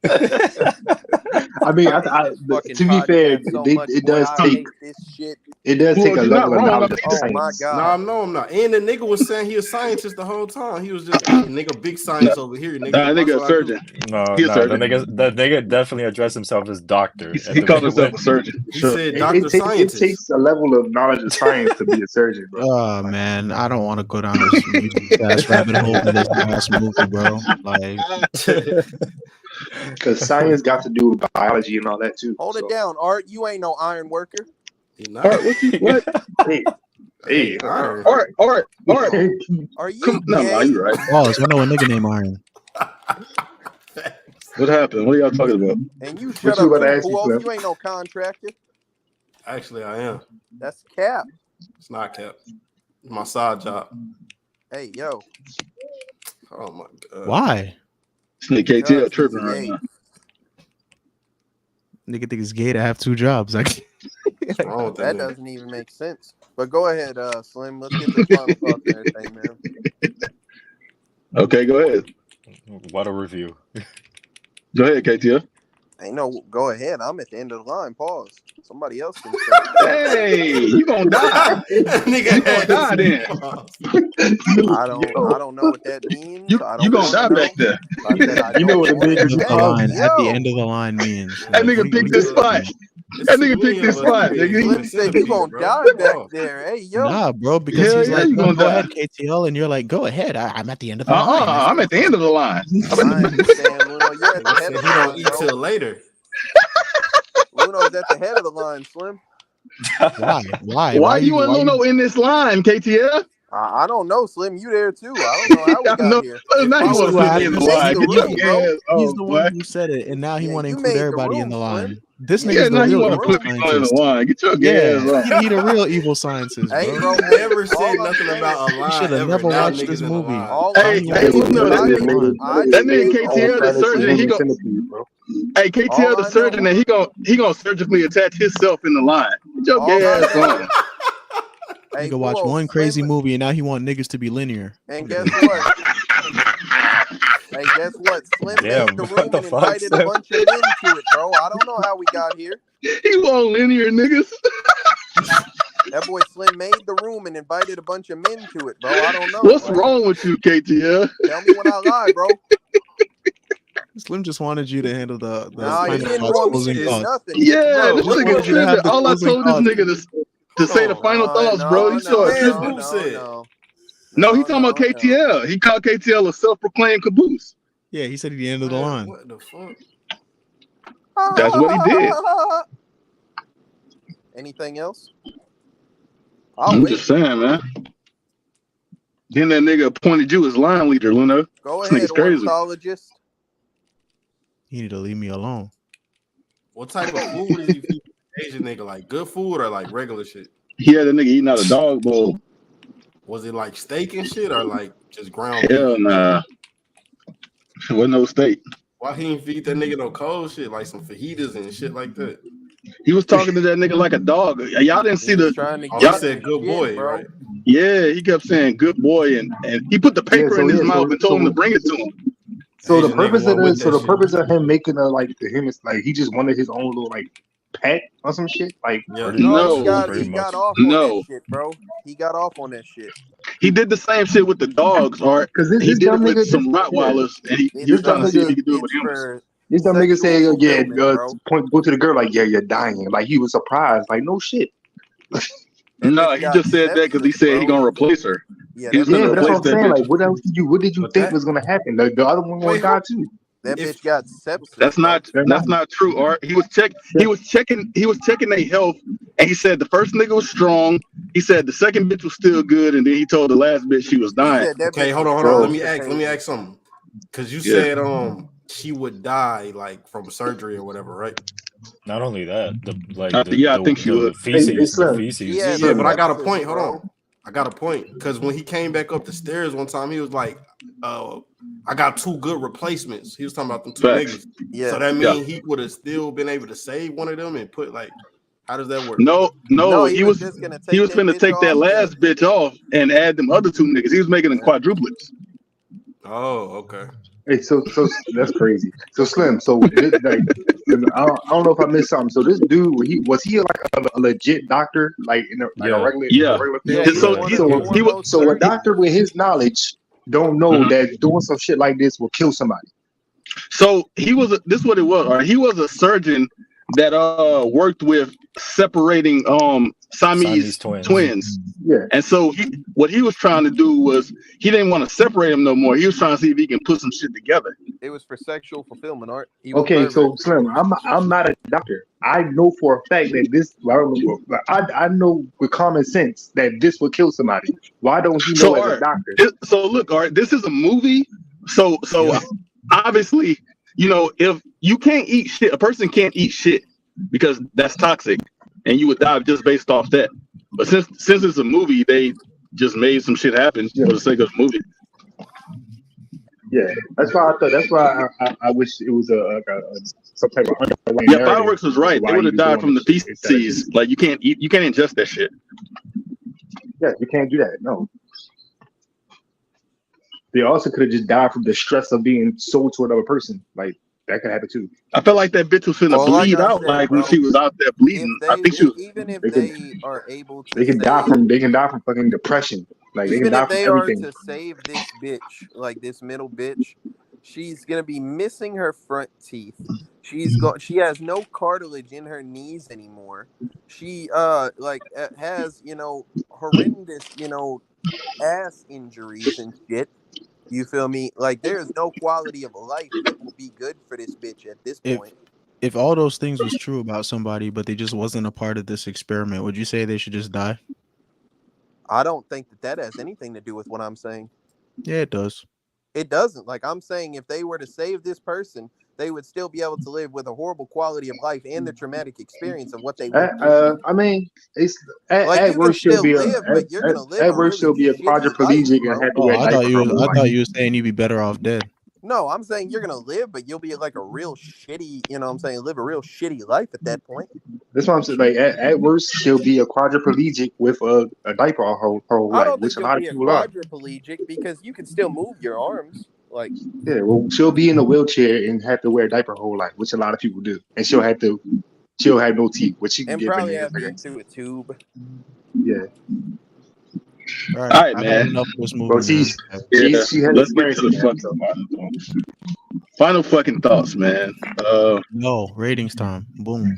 F: I mean, to be fair, it does take a level of knowledge.
C: Oh my God!
E: No, I'm not. And the nigga was saying he a scientist the whole time. He was just nigga big science over here.
A: Nigga a surgeon.
D: No, the nigga definitely addressed himself as doctor.
A: He called himself a surgeon.
E: He said doctor scientist.
F: It takes a level of knowledge of science to be a surgeon, bro.
B: Oh man, I don't want to go down this rabbit hole in this last movie, bro. Like.
F: Because science got to do with biology and all that too.
C: Hold it down, Art. You ain't no iron worker.
A: Art, what? Hey, Art.
C: Are you?
A: No, you're right.
B: Oh, so I know a nigga named Iron.
A: What happened? What are y'all talking about?
C: And you shut up. You ain't no contractor.
E: Actually, I am.
C: That's cap.
E: It's not cap. It's my side job.
C: Hey, yo.
E: Oh my God.
B: Why?
A: This nigga KTL tripping right now.
B: Nigga think it's gay to have two jobs. Like,
C: that doesn't even make sense. But go ahead, Slim. Let's get the final thoughts and everything, man.
A: Okay, go ahead.
D: What a review.
A: Go ahead, KTL.
C: Ain't no go ahead. I'm at the end of the line. Pause. Somebody else can
A: say. Hey, you gonna die. Nigga, you gonna die then.
C: I don't know what that means.
A: You gonna die back there.
F: You know what the big
B: at the end of the line means.
A: That nigga picked this spot. That nigga picked this spot.
C: Slim said you gonna die back there. Hey, yo.
B: Nah, bro, because he's like, go ahead, KTL, and you're like, go ahead. I'm at the end of the line.
A: I'm at the end of the line.
C: You're at the head of the line.
E: Eat till later.
C: Luno's at the head of the line, Slim.
A: Why? Why you and Luno in this line, KTL?
C: I don't know, Slim. You there too? I don't know how we got here.
A: Now you want to put in the line.
B: He's the one who said it, and now he want to include everybody in the line. This
A: nigga's
B: the real
A: evil scientist. Get your gas
B: on. He the real evil scientist, bro.
E: Hey, bro, never said nothing about a line.
B: You should have never watched this movie.
A: Hey, that nigga KTL the surgeon, he go. Hey, KTL the surgeon, and he gonna surgically attach himself in the line. Get your gas on.
B: Hey, you can watch one crazy movie, and now he want niggas to be linear.
C: And guess what? Hey, guess what? Slim made the room and invited a bunch of men to it, bro. I don't know how we got here.
A: He want linear niggas.
C: That boy Slim made the room and invited a bunch of men to it, bro. I don't know.
A: What's wrong with you, KTL?
C: Tell me when I lie, bro.
B: Slim just wanted you to handle the
C: nah, he didn't want me to do nothing.
A: Yeah, this nigga tripping. All I told this nigga to say the final thoughts, bro. You saw it. No, he talking about KTL. He called KTL a self-proclaimed caboose.
B: Yeah, he said at the end of the line.
E: What the fuck?
A: That's what he did.
C: Anything else?
A: I'm just saying, man. Then that nigga appointed you as line leader, Luna.
C: Go
A: This
C: ahead,
A: nigga's crazy.
C: ornithologist.
B: You need to leave me alone.
E: What type of food is he feeding Asian nigga? Like good food or like regular shit?
A: He had a nigga eating out a dog bowl.
E: Was it like steak and shit or like just ground
A: Hell
E: beef?
A: nah. It wasn't no steak.
E: Why he didn't feed that nigga no cold shit like some fajitas and shit like that?
A: He was talking to that nigga like a dog. Y'all didn't see the.
E: Y'all said good boy, bro. Right?
A: Yeah, he kept saying good boy, and he put the paper in his mouth and told him to bring it to him.
F: So the purpose of him making a like to him is like he just wanted his own little like pet or some shit. Like
C: he got off on that shit, bro. He got off on that shit.
A: He did the same shit with the dogs, or he did it with some Rottweilers, and he was trying to see if he could do it with humans.
F: This dumb nigga saying, go to the girl like, yeah, you're dying. Like he was surprised. Like no shit.
A: No, he just said that because he said he's gonna replace her.
F: Yeah, that's what I'm saying. Like, what else did you think was gonna happen? The other one gonna die too.
C: That bitch got sepsis.
A: That's not true, Art. He was checking their health, and he said the first nigga was strong. He said the second bitch was still good, and then he told the last bitch she was dying.
E: Okay, hold on. Let me ask something. Because you said she would die like from surgery or whatever, right?
D: Not only that,
A: I think she would.
D: Feces.
E: Yeah, but I got a point. Hold on. I got a point. Because when he came back up the stairs one time, he was like, I got 2 good replacements. He was talking about them 2 niggas. Yeah. So that means he would have still been able to save one of them and put like, how does that work?
A: No, he was finna take that last bitch off and add them other 2 niggas. He was making them quadruplets.
E: Oh, okay.
F: Hey, so that's crazy. So Slim, I don't know if I missed something. So this dude, was he like a legit doctor, like in a regular field? So a doctor with his knowledge don't know that doing some shit like this will kill somebody.
A: So this is what it was. Right? He was a surgeon that worked with separating Siamese twins.
F: Yeah.
A: And so what he was trying to do was he didn't want to separate them no more. He was trying to see if he can put some shit together.
C: It was for sexual fulfillment, Art.
F: Okay, so Slim, I'm not a doctor. I know for a fact that this. I know with common sense that this will kill somebody. Why don't he know as a doctor?
A: So look, Art, this is a movie. So obviously, if you can't eat shit, a person can't eat shit because that's toxic, and you would die just based off that. But since it's a movie, they just made some shit happen for the sake of the movie.
F: Yeah, that's why I thought. That's why I wish it was some type of underlying.
A: Yeah, Fireworks was right. They would have died from the feces. Like you can't ingest that shit.
F: Yeah, you can't do that. No. They also could have just died from the stress of being sold to another person. Like that could happen too.
A: I felt like that bitch was finna bleed out. When she was out there bleeding, I think she was.
C: Even if they are able to,
F: they can die from fucking depression. Like they can die from everything.
C: Even if they are to save this bitch, like this middle bitch, she's gonna be missing her front teeth. She has no cartilage in her knees anymore. She has horrendous ass injuries and shit. You feel me? Like there's no quality of life that will be good for this bitch at this point.
B: If all those things was true about somebody, but they just wasn't a part of this experiment, would you say they should just die?
C: I don't think that has anything to do with what I'm saying.
B: Yeah, it does.
C: It doesn't. Like I'm saying, if they were to save this person, they would still be able to live with a horrible quality of life and the traumatic experience of what they went through.
F: I mean, it's at worst she'll be a quadriplegic and have to wear diapers.
B: I thought you were saying you'd be better off dead.
C: No, I'm saying you're gonna live, but you'll be like a real shitty, live a real shitty life at that point.
F: That's what I'm saying. Like at worst, she'll be a quadriplegic with a diaper her whole life, which a lot of people are.
C: Quadriplegic because you can still move your arms. Like
F: she'll be in a wheelchair and have to wear a diaper her whole life, which a lot of people do, and she'll have no teeth, which she can get
C: probably have to into a tube.
F: Yeah.
A: All right, man.
B: Enough of this movie,
F: bro, she has experience in the
A: final fucking thoughts, man.
B: No, ratings time. Boom.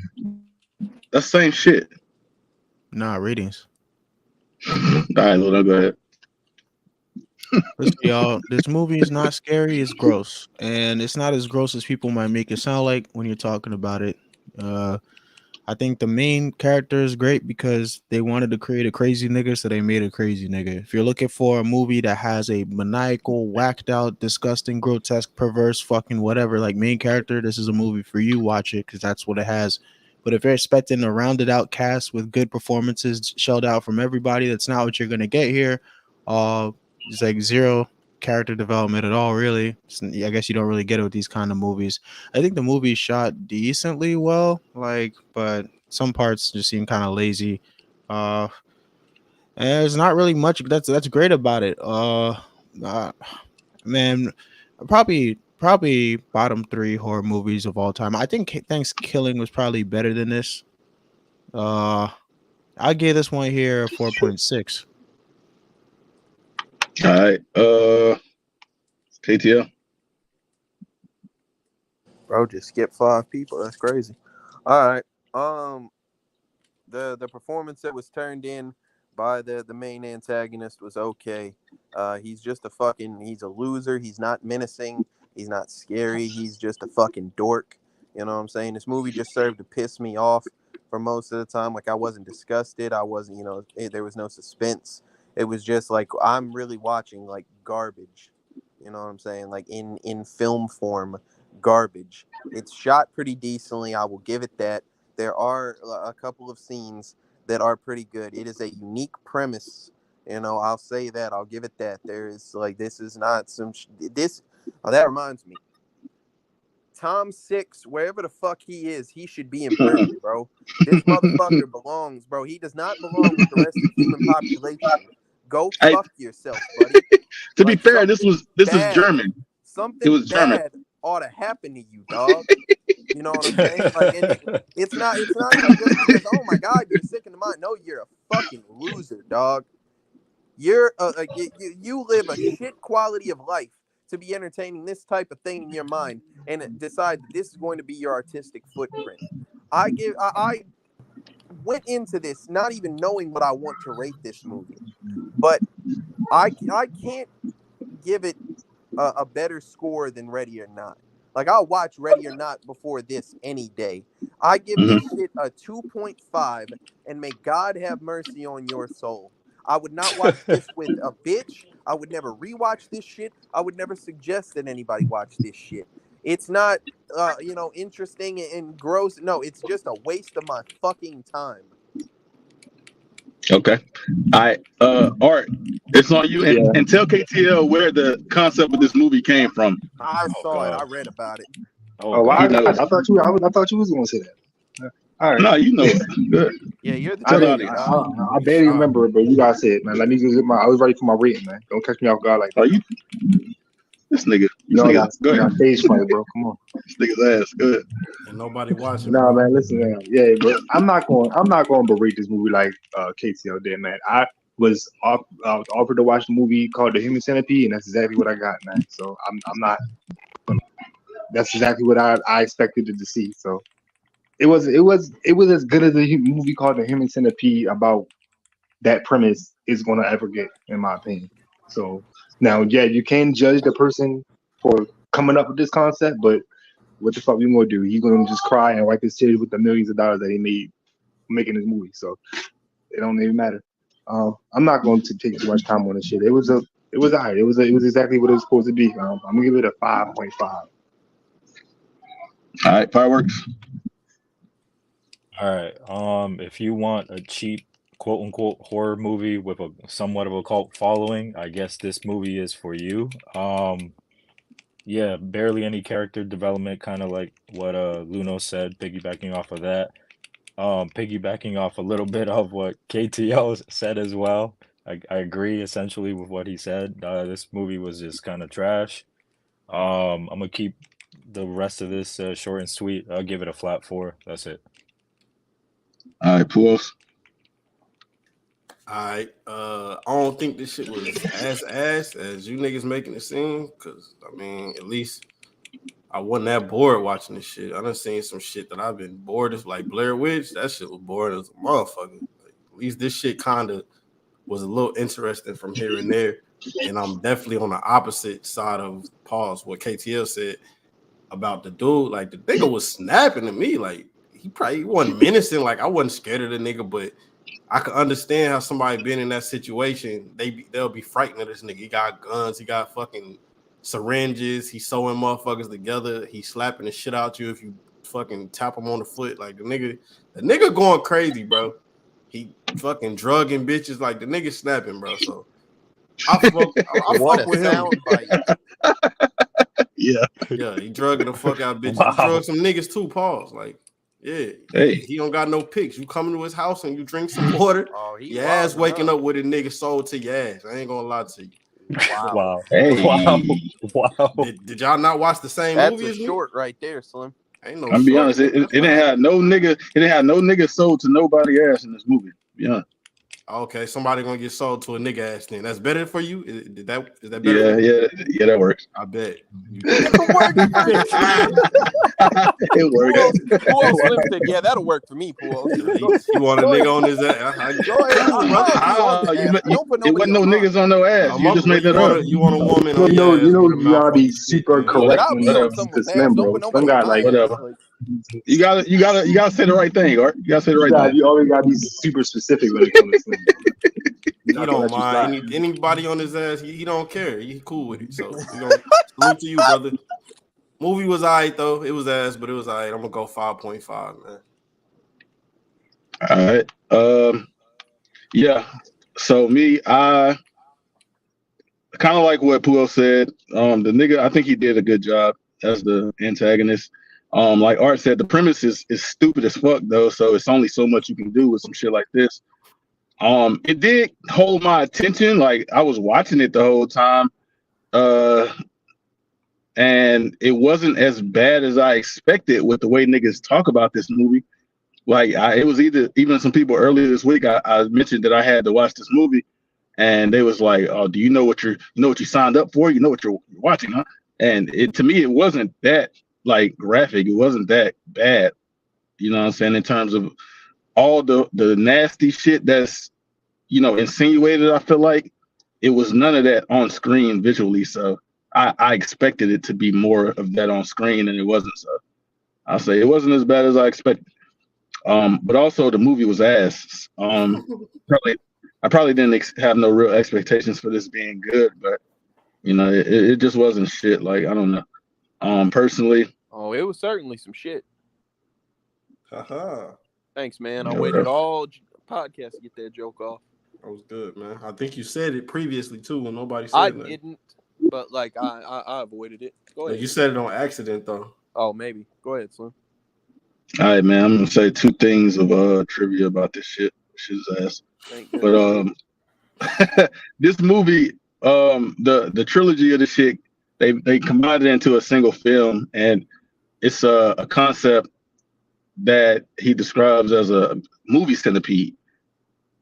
A: That's the same shit.
B: Nah, ratings.
A: All right, Lil, go ahead.
B: Listen, y'all, this movie is not scary, it's gross. And it's not as gross as people might make it sound like when you're talking about it. I think the main character is great because they wanted to create a crazy nigga, so they made a crazy nigga. If you're looking for a movie that has a maniacal, whacked out, disgusting, grotesque, perverse, fucking whatever, like main character, this is a movie for you. Watch it because that's what it has. But if you're expecting a rounded out cast with good performances shelled out from everybody, that's not what you're gonna get here. It's like zero character development at all, really. I guess you don't really get it with these kind of movies. I think the movie shot decently well, but some parts just seem kind of lazy. And there's not really much that's great about it. Man, probably bottom 3 horror movies of all time. I think Thanksgiving was probably better than this. I gave this one here a 4.6.
A: All right. KTL.
C: Bro, just skip 5 people. That's crazy. All right. The performance that was turned in by the main antagonist was okay. He's just he's a loser. He's not menacing. He's not scary. He's just a fucking dork. You know what I'm saying? This movie just served to piss me off for most of the time. Like, I wasn't disgusted. I wasn't, there was no suspense. It was just like, I'm really watching like garbage. You know what I'm saying? Like in film form, garbage. It's shot pretty decently. I will give it that. There are a couple of scenes that are pretty good. It is a unique premise. I'll say that. I'll give it that. There is this is not some that reminds me. Tom Six, wherever the fuck he is, he should be in prison, bro. This motherfucker belongs, bro. He does not belong with the rest of the human population. Go fuck yourself, buddy.
A: To be fair, this is German.
C: Something bad ought to happen to you, dog. You know what I'm saying? And it's not even just because, oh my God, you're sick in the mind. No, you're a fucking loser, dog. You're you live a shit quality of life to be entertaining this type of thing in your mind and decide that this is going to be your artistic footprint. I went into this not even knowing what I want to rate this movie, but I can't give it a better score than Ready or Not. Like, I'll watch Ready or Not before this any day. I give this shit a 2.5, and may God have mercy on your soul. I would not watch this with a bitch. I would never rewatch this shit. I would never suggest that anybody watch this shit. It's not, interesting and gross. No, it's just a waste of my fucking time.
A: Okay. All right. Art, it's on you. And tell KTL where the concept of this movie came from.
C: I saw it. I read about it.
F: I thought you was going to say that. All right.
A: No, you know it. Good.
C: Yeah, you're the
F: I barely remember it, but you guys said it, man. Let me just I was ready for my rating, man. Don't catch me off guard like that.
A: This nigga.
F: Go ahead. Stage fright, bro. Come on.
A: This nigga's ass. Good.
E: And nobody watching.
F: Nah, man. Listen, man. Yeah, but I'm not going to berate this movie like KTL did, man. I was offered to watch the movie called The Human Centipede, and that's exactly what I got, man. So I'm not. That's exactly what I expected it to see. So it was as good as a movie called The Human Centipede about that premise is going to ever get, in my opinion. So now, yeah, you can judge the person for coming up with this concept, but what the fuck we gonna do? He's gonna just cry and wipe his tears with the millions of dollars that he made making this movie. So it don't even matter. I'm not going to take too much time on this shit. It was alright. It was exactly what it was supposed to be. I'm gonna give it a 5.5.
A: All right, fireworks.
D: All right. If you want a cheap quote unquote horror movie with a somewhat of a cult following, I guess this movie is for you. Yeah, barely any character development, kind of like what Luno said, piggybacking off of that. Piggybacking off a little bit of what KTL said as well. I agree essentially with what he said. This movie was just kind of trash. I'm gonna keep the rest of this short and sweet. I'll give it a flat 4. That's it.
A: All right, Pools.
E: I don't think this shit was ass as you niggas making it seem, because I mean, at least I wasn't that bored watching this shit. I done seen some shit that I've been bored of, like Blair Witch. That shit was boring as a motherfucker. Like, at least this shit kind of was a little interesting from here and there. And I'm definitely on the opposite side of what KTL said about the dude. Like, the nigga was snapping at me. Like, he probably wasn't menacing. Like I wasn't scared of the nigga, but I could understand how somebody been in that situation. They'll be frightened of this nigga. He got guns. He got fucking syringes. He's sewing motherfuckers together. He's slapping the shit out you if you fucking tap him on the foot. Like the nigga going crazy, bro. He fucking drugging bitches. Like the nigga snapping, bro. So I fuck with him. Yeah, he drugging the fuck out of bitches. Wow. He drugged some niggas too. Pause. Like, yeah, he don't got no pics. You come to his house and you drink some water. Your ass waking up with a nigga sold to your ass. I ain't gonna lie to you.
D: Wow.
A: Hey.
D: Wow.
E: Did y'all not watch the same movie?
C: That's a short right there, Slim.
E: Ain't no.
A: I'm be honest. It didn't have no nigga. It didn't have no nigga sold to nobody ass in this movie. Yeah.
E: Okay, somebody gonna get sold to a nigga ass then. That's better for you? Is that better?
A: Yeah, that works.
E: I bet.
A: It works.
C: Pool Slim said, "Yeah, that'll work for me, Pool."
E: You want a nigga on his ass?
A: It wasn't no niggas on no ass. You just made that up.
E: You want a woman?
F: You gotta be super correct when it comes to Slim, bro. Some guy like
A: whatever. You gotta say the right thing, Art. You gotta say the right thing.
F: You always gotta be super specific when it comes to Slim.
E: He don't mind anybody on his ass. He don't care. He cool with it. So salute to you, brother. Movie was alright though. It was ass, but it was alright. I'm gonna go 5.5, man.
A: All right. Yeah. So me, I kind of like what Puel said. The nigga, I think he did a good job as the antagonist. Like Art said, the premise is stupid as fuck though, so it's only so much you can do with some shit like this. It did hold my attention, like I was watching it the whole time, and it wasn't as bad as I expected with the way niggas talk about this movie. Like it was even some people earlier this week, I mentioned that I had to watch this movie, and they was like, "Oh, do you know what you signed up for? You know what you're watching, huh?" And to me, it wasn't that like graphic. It wasn't that bad. You know what I'm saying? In terms of all the nasty shit that's, insinuated, I feel like it was none of that on screen visually. So I expected it to be more of that on screen, and it wasn't. So I'll say it wasn't as bad as I expected. But also the movie was ass. I probably didn't have no real expectations for this being good, but it just wasn't shit. Like I don't know. Personally.
C: Oh, it was certainly some shit.
E: Haha.
C: Thanks, man. I waited all podcast to get that joke off.
E: That was good, man. I think you said it previously too when nobody said it.
C: I didn't, but like I avoided it. Go ahead.
E: You said it on accident though.
C: Oh, maybe. Go ahead, Slim.
A: All right, man. I'm gonna say two things of trivia about this shit. Shit's ass. But this movie, the trilogy of the shit, they combined it into a single film, and it's a concept that he describes as a movie centipede,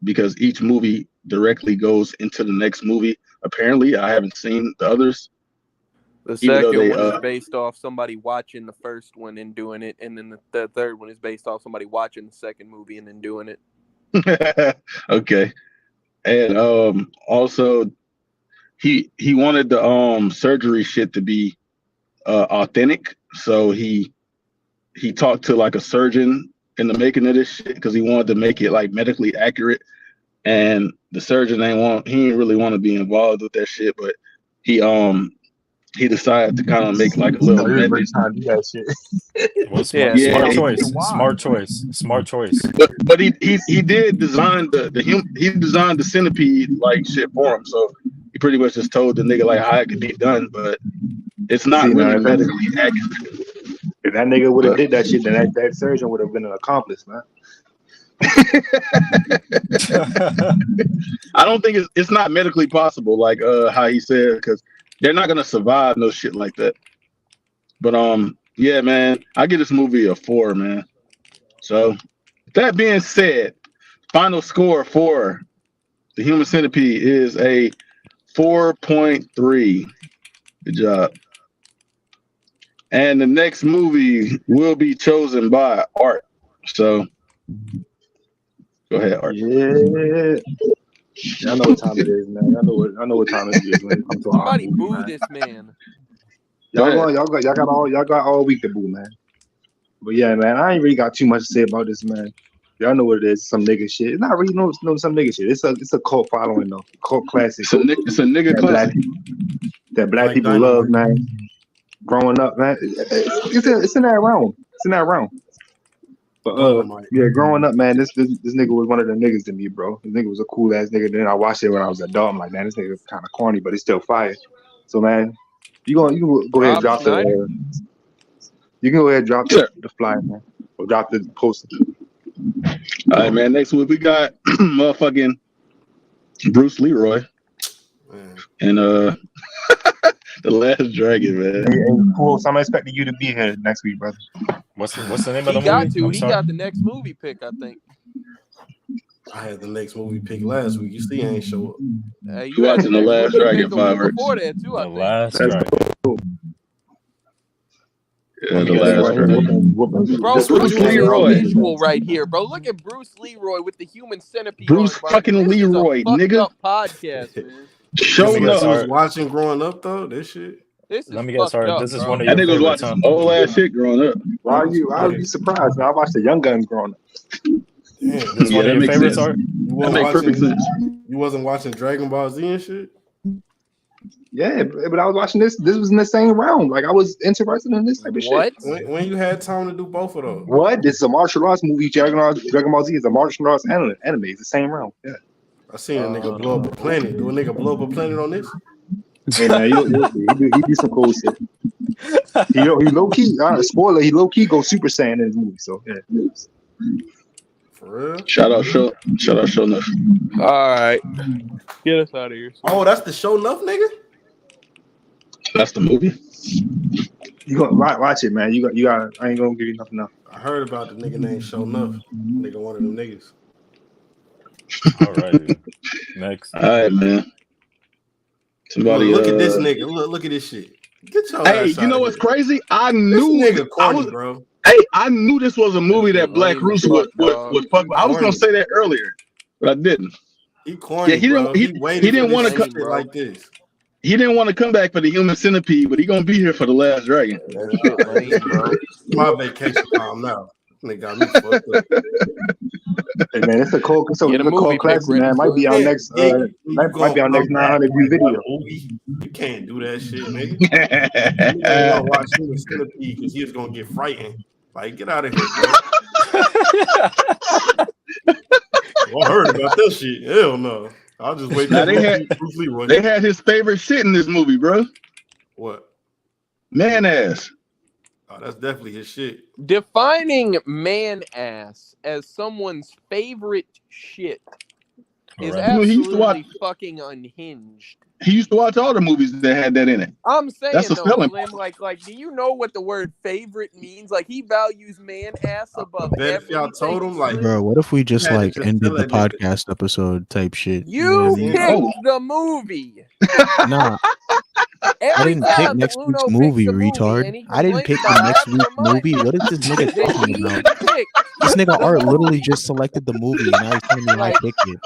A: because each movie directly goes into the next movie. Apparently, I haven't seen the others.
C: The second one is based off somebody watching the first one and doing it, and then the third one is based off somebody watching the second movie and then doing it.
A: Okay. And also he wanted the surgery shit to be authentic, so he talked to like a surgeon in the making of this shit because he wanted to make it like medically accurate, and the surgeon didn't really want to be involved with that shit, but he decided to kind of make like a little
D: Smart choice.
A: But he did design he designed the centipede like shit for him, so he pretty much just told the nigga like how it could be done, but it's not really medically accurate.
F: If that nigga would have did that shit, then that surgeon would have been an accomplice, man.
A: I don't think it's not medically possible, like how he said, because they're not gonna survive no shit like that. But yeah, man, I give this movie a 4, man. So that being said, final score for the Human Centipede is a 4.3. Good job. And the next movie will be chosen by Art. So go ahead, Art.
F: Yeah. I know what time it is, man. I know what time it is when it comes to
C: somebody boo this man.
F: Y'all got all week to boo, man. But yeah, man, I ain't really got too much to say about this, man. Y'all know what it is. Some nigga shit. It's not really no some nigga shit. It's a cult following though. Cult classic.
A: It's a nigga classic.
F: That black
E: Like
F: people
E: Dynamite.
F: love, man. Growing up, man. It's in that realm. It's in that realm. But
E: Dynamite.
F: yeah, growing up, man, this nigga was one of the niggas to me, bro. This nigga was a cool ass nigga. Then I watched it when I was an adult. I'm like, man, this nigga kind of corny, but he's still fire. So man, you can go ahead and drop the you can go ahead and drop the flyer, man. Or drop the poster.
A: All right, man. Next week we got motherfucking Bruce Leroy and The Last Dragon, man.
F: Hey, cool. So I'm expecting you to be here next week, brother.
D: What's the name of the movie?
C: He got the next movie pick, I think.
E: I had the next movie pick last week. You see, I ain't show up.
A: You watching The Last Dragon fireworks?
C: Before that too, I think.
D: Last Dragon.
A: Yeah, The Last Dragon.
C: Bro, Bruce Leroy visual right here, bro. Look at Bruce Leroy with the Human Centipede.
A: Bruce fucking Leroy, nigga.
C: Podcast, man.
A: Show
E: I was
A: up.
E: watching growing up though. This shit.
D: Let me get started. This is one of
A: That
D: your
A: nigga was
D: favorite
A: watching
D: times.
A: old ass shit growing up.
F: Why would you surprised? Man, I watched the Young Guns growing up.
E: Damn,
D: This is one of
A: that
D: your
A: makes
D: favorites,
A: sense.
D: Art?
A: That makes perfect sense.
E: You wasn't watching Dragon Ball Z and shit?
F: Yeah, but I was watching this. This was in the same realm. Like I was interested in this type of shit.
E: When you had time to do both of those?
F: What? This is a martial arts movie. Dragon Ball Z is a martial arts anime. It's the same realm. Yeah.
E: I seen a nigga blow up a planet. Do a nigga blow up a planet on this?
F: Hey man, he do some cool shit. He low key. Spoiler. He low key goes Super Saiyan in his movie. So yeah.
E: For real?
A: Shout out Show Enough.
C: All right, get us out of here.
E: Oh, that's the Show Enough nigga.
A: That's the movie.
F: You gonna watch it, man. You got. I ain't gonna give you nothing else.
E: I heard about the nigga named Show Enough. Nigga, one of them niggas.
D: All right. Next.
A: All right, man. Somebody
E: Look at this nigga. Look at this shit. Get your
A: Hey,
E: ass
A: you know
E: out
A: what's
E: of here.
A: crazy? I knew
E: This nigga corny, bro.
A: Hey, I knew this was a movie that Black Roos would fuck with. I was gonna say that earlier, but I didn't.
E: He corny.
A: Yeah, he didn't want to come
E: like this.
A: He didn't want to come back for the Human Centipede, but he gonna be here for the Last Dragon.
E: My vacation time now. Nigga got me fucked up.
F: Hey man, it's a cold classic, man. Might be our next. Might be our next 900 view video.
E: You can't do that shit, nigga. You ain't gonna watch Human Centipede because he was gonna get frightened. Like, get out of here, bro. I heard about that shit. Hell no. I'll just wait.
A: Now, they had his favorite shit in this movie, bro.
E: What?
A: Man ass.
E: Oh, that's definitely his shit.
C: Defining man ass as someone's favorite shit is absolutely fucking unhinged.
A: He used to watch all the movies that had that in it.
C: I'm saying
A: that's
C: though, Slim, like, do you know what the word favorite means? Like, he values man ass above everything.
E: Y'all told him, like,
B: bro, what if we just like ended the podcast episode type shit?
C: You picked the movie.
B: Nah. I didn't pick next week's movie, retard. I didn't pick the next week's movie. What is this nigga talking about? This nigga Art literally just selected the movie, and now he's telling me I picked it.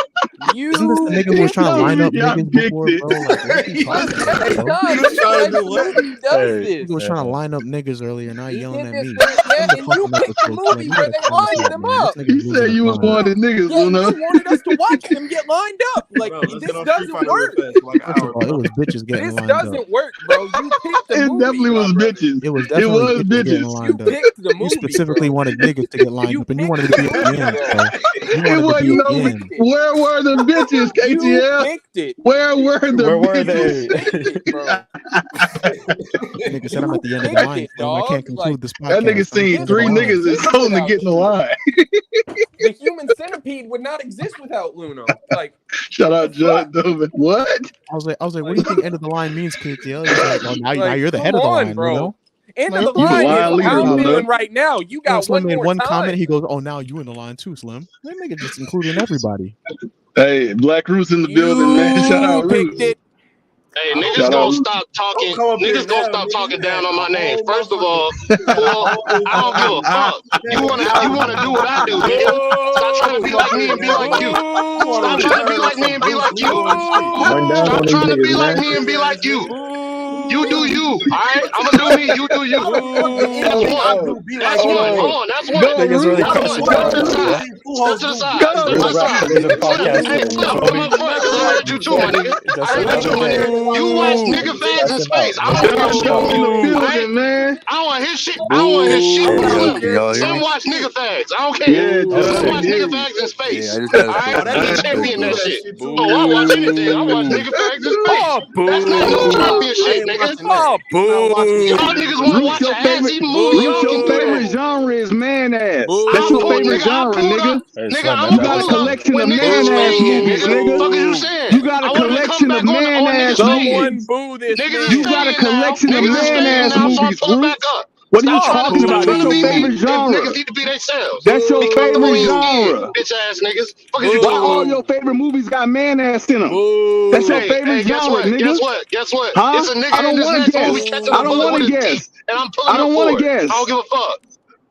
B: Isn't this the nigga who was trying to line up niggas before, bro? Like, what are you talking about, bro? He was trying to line up niggas earlier, now yelling at me.
C: Yeah, and you picked the movie where they lined them up.
A: He said you was one of the niggas,
C: you wanted us to watch them get lined up. Like, this doesn't work.
B: It was bitches getting lined up.
C: This doesn't work, bro. You picked the movie.
A: It definitely was bitches.
B: It was definitely bitches.
C: You picked the movie.
B: You specifically wanted niggas to get lined up, and you wanted to be at the end.
A: It wasn't where were the bitches, KTL? Where were the bitches?
B: Nigga said I'm at the end of the line. I can't conclude this podcast.
A: That nigga seen three niggas and told him to get in the line.
C: The Human Centipede would not exist without Luno. Like,
A: shout out John Dover. What?
B: I was like, what do you think end of the line means, KTL? He's like, oh, now you're the head of the line,
C: bro.
B: You know?
C: End of the line is how I'm feeling right now. You got
B: Slim
C: one
B: made
C: more
B: one
C: time.
B: comment. He goes, "Oh, now you in the line too, Slim." That nigga just including everybody.
A: Hey, Black Roos in the building, man. Shout out Roos.
G: Hey, niggas gonna stop talking. Niggas gonna stop talking down on my name. First of all, I don't give a fuck. You wanna do what I do, nigga. Stop trying to be like me and be like you. Stop trying to be like me and be like you. Stop trying to be like me and be like you. You do you. All right, I'm gonna do me. You do you. That's one. That's one. Hold on. That's one.
D: Niggas really
G: That's
D: pressing
G: one. Step to the
D: down,
G: side. Step to the side. Step to the side.
D: There's a podcast
G: Hey,
D: here.
G: Flip, come up front, because I heard you too, my nigga. I heard you too, my nigga. You watch nigga fags in space. I don't want shit on you. Alright?
A: man.
G: I don't want his shit. I don't want his shit.
H: Y'all hear
G: Slim
H: me?
G: watch nigga fags. I don't care.
A: Yeah,
G: Slim watch
A: yeah.
G: nigga fags in space.
H: Yeah, I just gotta
G: Alright?
H: say
G: He
H: that.
G: champion that shit. Oh, I watch anything. I watch nigga fags in space. That's not no champion shit, nigga. Y'all niggas want to watch an ass-eating movie. Y'all
A: Your
G: can
A: favorite genre is man ass. That's your favorite genre, nigga.
G: Nigga, I'm
A: You got a collection of man ass movies, nigga.
G: Fuck is you saying?
A: You got a collection of man ass movies. You got a collection of man ass movies, Bruce. What are you talking about? That's your favorite genre.
G: Niggas need to be themselves.
A: That's your favorite genre.
G: Bitch ass niggas. Fuck is you
A: Why
G: talking
A: all
G: about?
A: your favorite movies got man ass in them? That's your favorite genre, nigga.
G: Guess what?
A: Huh?
G: It's a nigga
A: I don't
G: in this
A: wanna
G: next
A: guess.
G: movie catching
A: I
G: a
A: don't
G: bullet
A: wanna
G: with his
A: guess.
G: teeth, and I'm pulling
A: I don't
G: up
A: wanna
G: for it.
A: guess.
G: I don't give a fuck.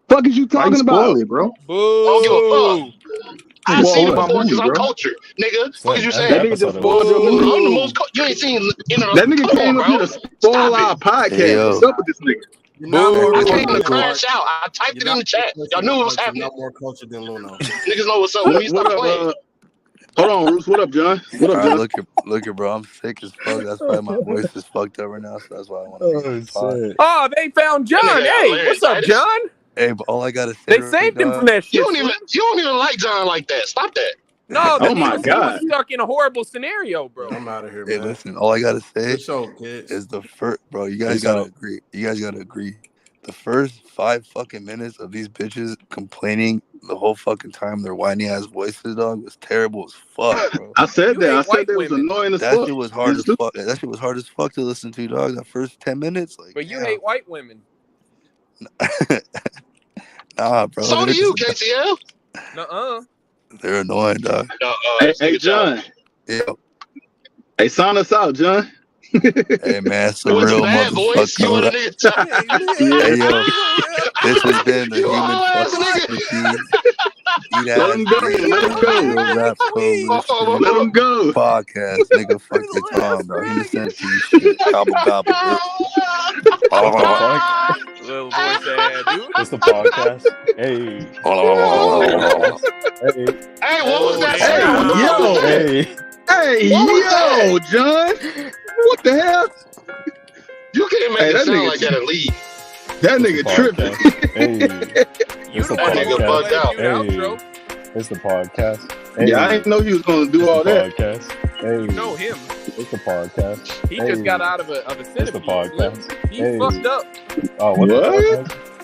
A: Fuck is you
F: Why you
A: talking about?
F: spoil it, bro?
G: I don't give a fuck. I
F: Spoil
G: seen it
F: my
G: before because
F: movie,
G: I'm
F: bro.
G: cultured, nigga. What is you
A: That
G: saying?
A: nigga just spoiled your movie.
G: I'm the most. You ain't seen
A: That nigga
G: Come
A: came
G: on,
A: up here
G: bro.
A: to spoil
G: Stop
A: our
G: it.
A: podcast.
H: Hey, yo.
A: What's up with this nigga?
G: I came to
H: Hey,
G: crash out. I typed it in the chat. Y'all knew what was happening.
E: Not more cultured than Luno.
G: Niggas know what's up. Let me
A: What
G: stop
A: up,
G: playing.
A: hold on, Roos. What up, John? What up,
H: Alright,
A: John?
H: look here, bro. I'm sick as fuck. That's why my voice is fucked up right now. So that's why I want to be on the pod.
I: Oh, they found John.
G: That nigga
I: Hey,
G: hilarious,
I: what's up,
G: Titus.
I: John?
H: Hey, but all I gotta say,
I: They
H: real
I: saved
H: quick,
I: him
H: dog,
I: from that shit.
G: You don't even like John like that. Stop that.
I: No,
A: Oh my
I: he
A: God.
I: was stuck in a horrible scenario, bro.
E: I'm out of here,
H: Hey,
E: man.
H: listen. All I gotta say
E: Good show, kids.
H: is the first, bro. You guys
D: Peace
H: gotta
D: out.
H: agree. You guys gotta agree. The first 5 fucking minutes of these bitches complaining the whole fucking time, their whiny ass voices, dog, was terrible as fuck, bro.
A: I said
I: You
A: that. I
I: hate
A: said
I: white
A: that was
I: women.
A: annoying as
H: That
A: fuck.
H: shit was hard as fuck. That shit was hard as fuck to listen to, dog. That first 10 minutes, like.
I: But you
H: damn.
I: hate white women.
H: Nah, bro.
G: So do you, KTL.
I: Nuh-uh.
H: They're annoying, dog.
A: Hey, John.
H: Yeah.
A: Hey, sign us out, John.
H: Hey, man, it's a
G: With
H: real
G: the bad voice, you want a
H: motherfucker.
G: nigga.
H: Hey, yo. This has been the
G: You
H: Human
G: all ass
H: fucking Centipede. Eat
A: Let him go. Let him go.
H: Real Rap Coalition
A: Let him go.
H: podcast. Nigga, fuck your time, bro. Human Centipede shit. Gobble, gobble, bitch.
I: Little voice ass dude.
D: It's the podcast. Hey.
G: Hey, what was that
A: Hey,
G: sound?
A: yo.
D: Hey.
A: Hey,
G: What was
A: yo, John. What the hell?
G: You can't make
A: Hey,
G: it
A: that
G: sound
A: nigga-
G: like that and leave.
A: That nigga tripping.
D: Hey.
I: You
D: It's
I: the
D: the
I: one
G: That nigga
I: that
G: bugged out.
I: do the outro.
D: It's the podcast. Hey.
A: Yeah, I didn't know he was gonna do
D: It's
A: all
D: the
A: that.
D: podcast. Hey.
I: You know him.
D: It's the podcast.
I: He
D: Hey.
I: just got out of a
D: It's the
I: centipede.
D: podcast.
I: He
D: Hey.
I: fucked up.
D: Oh, what the
A: What?
D: podcast?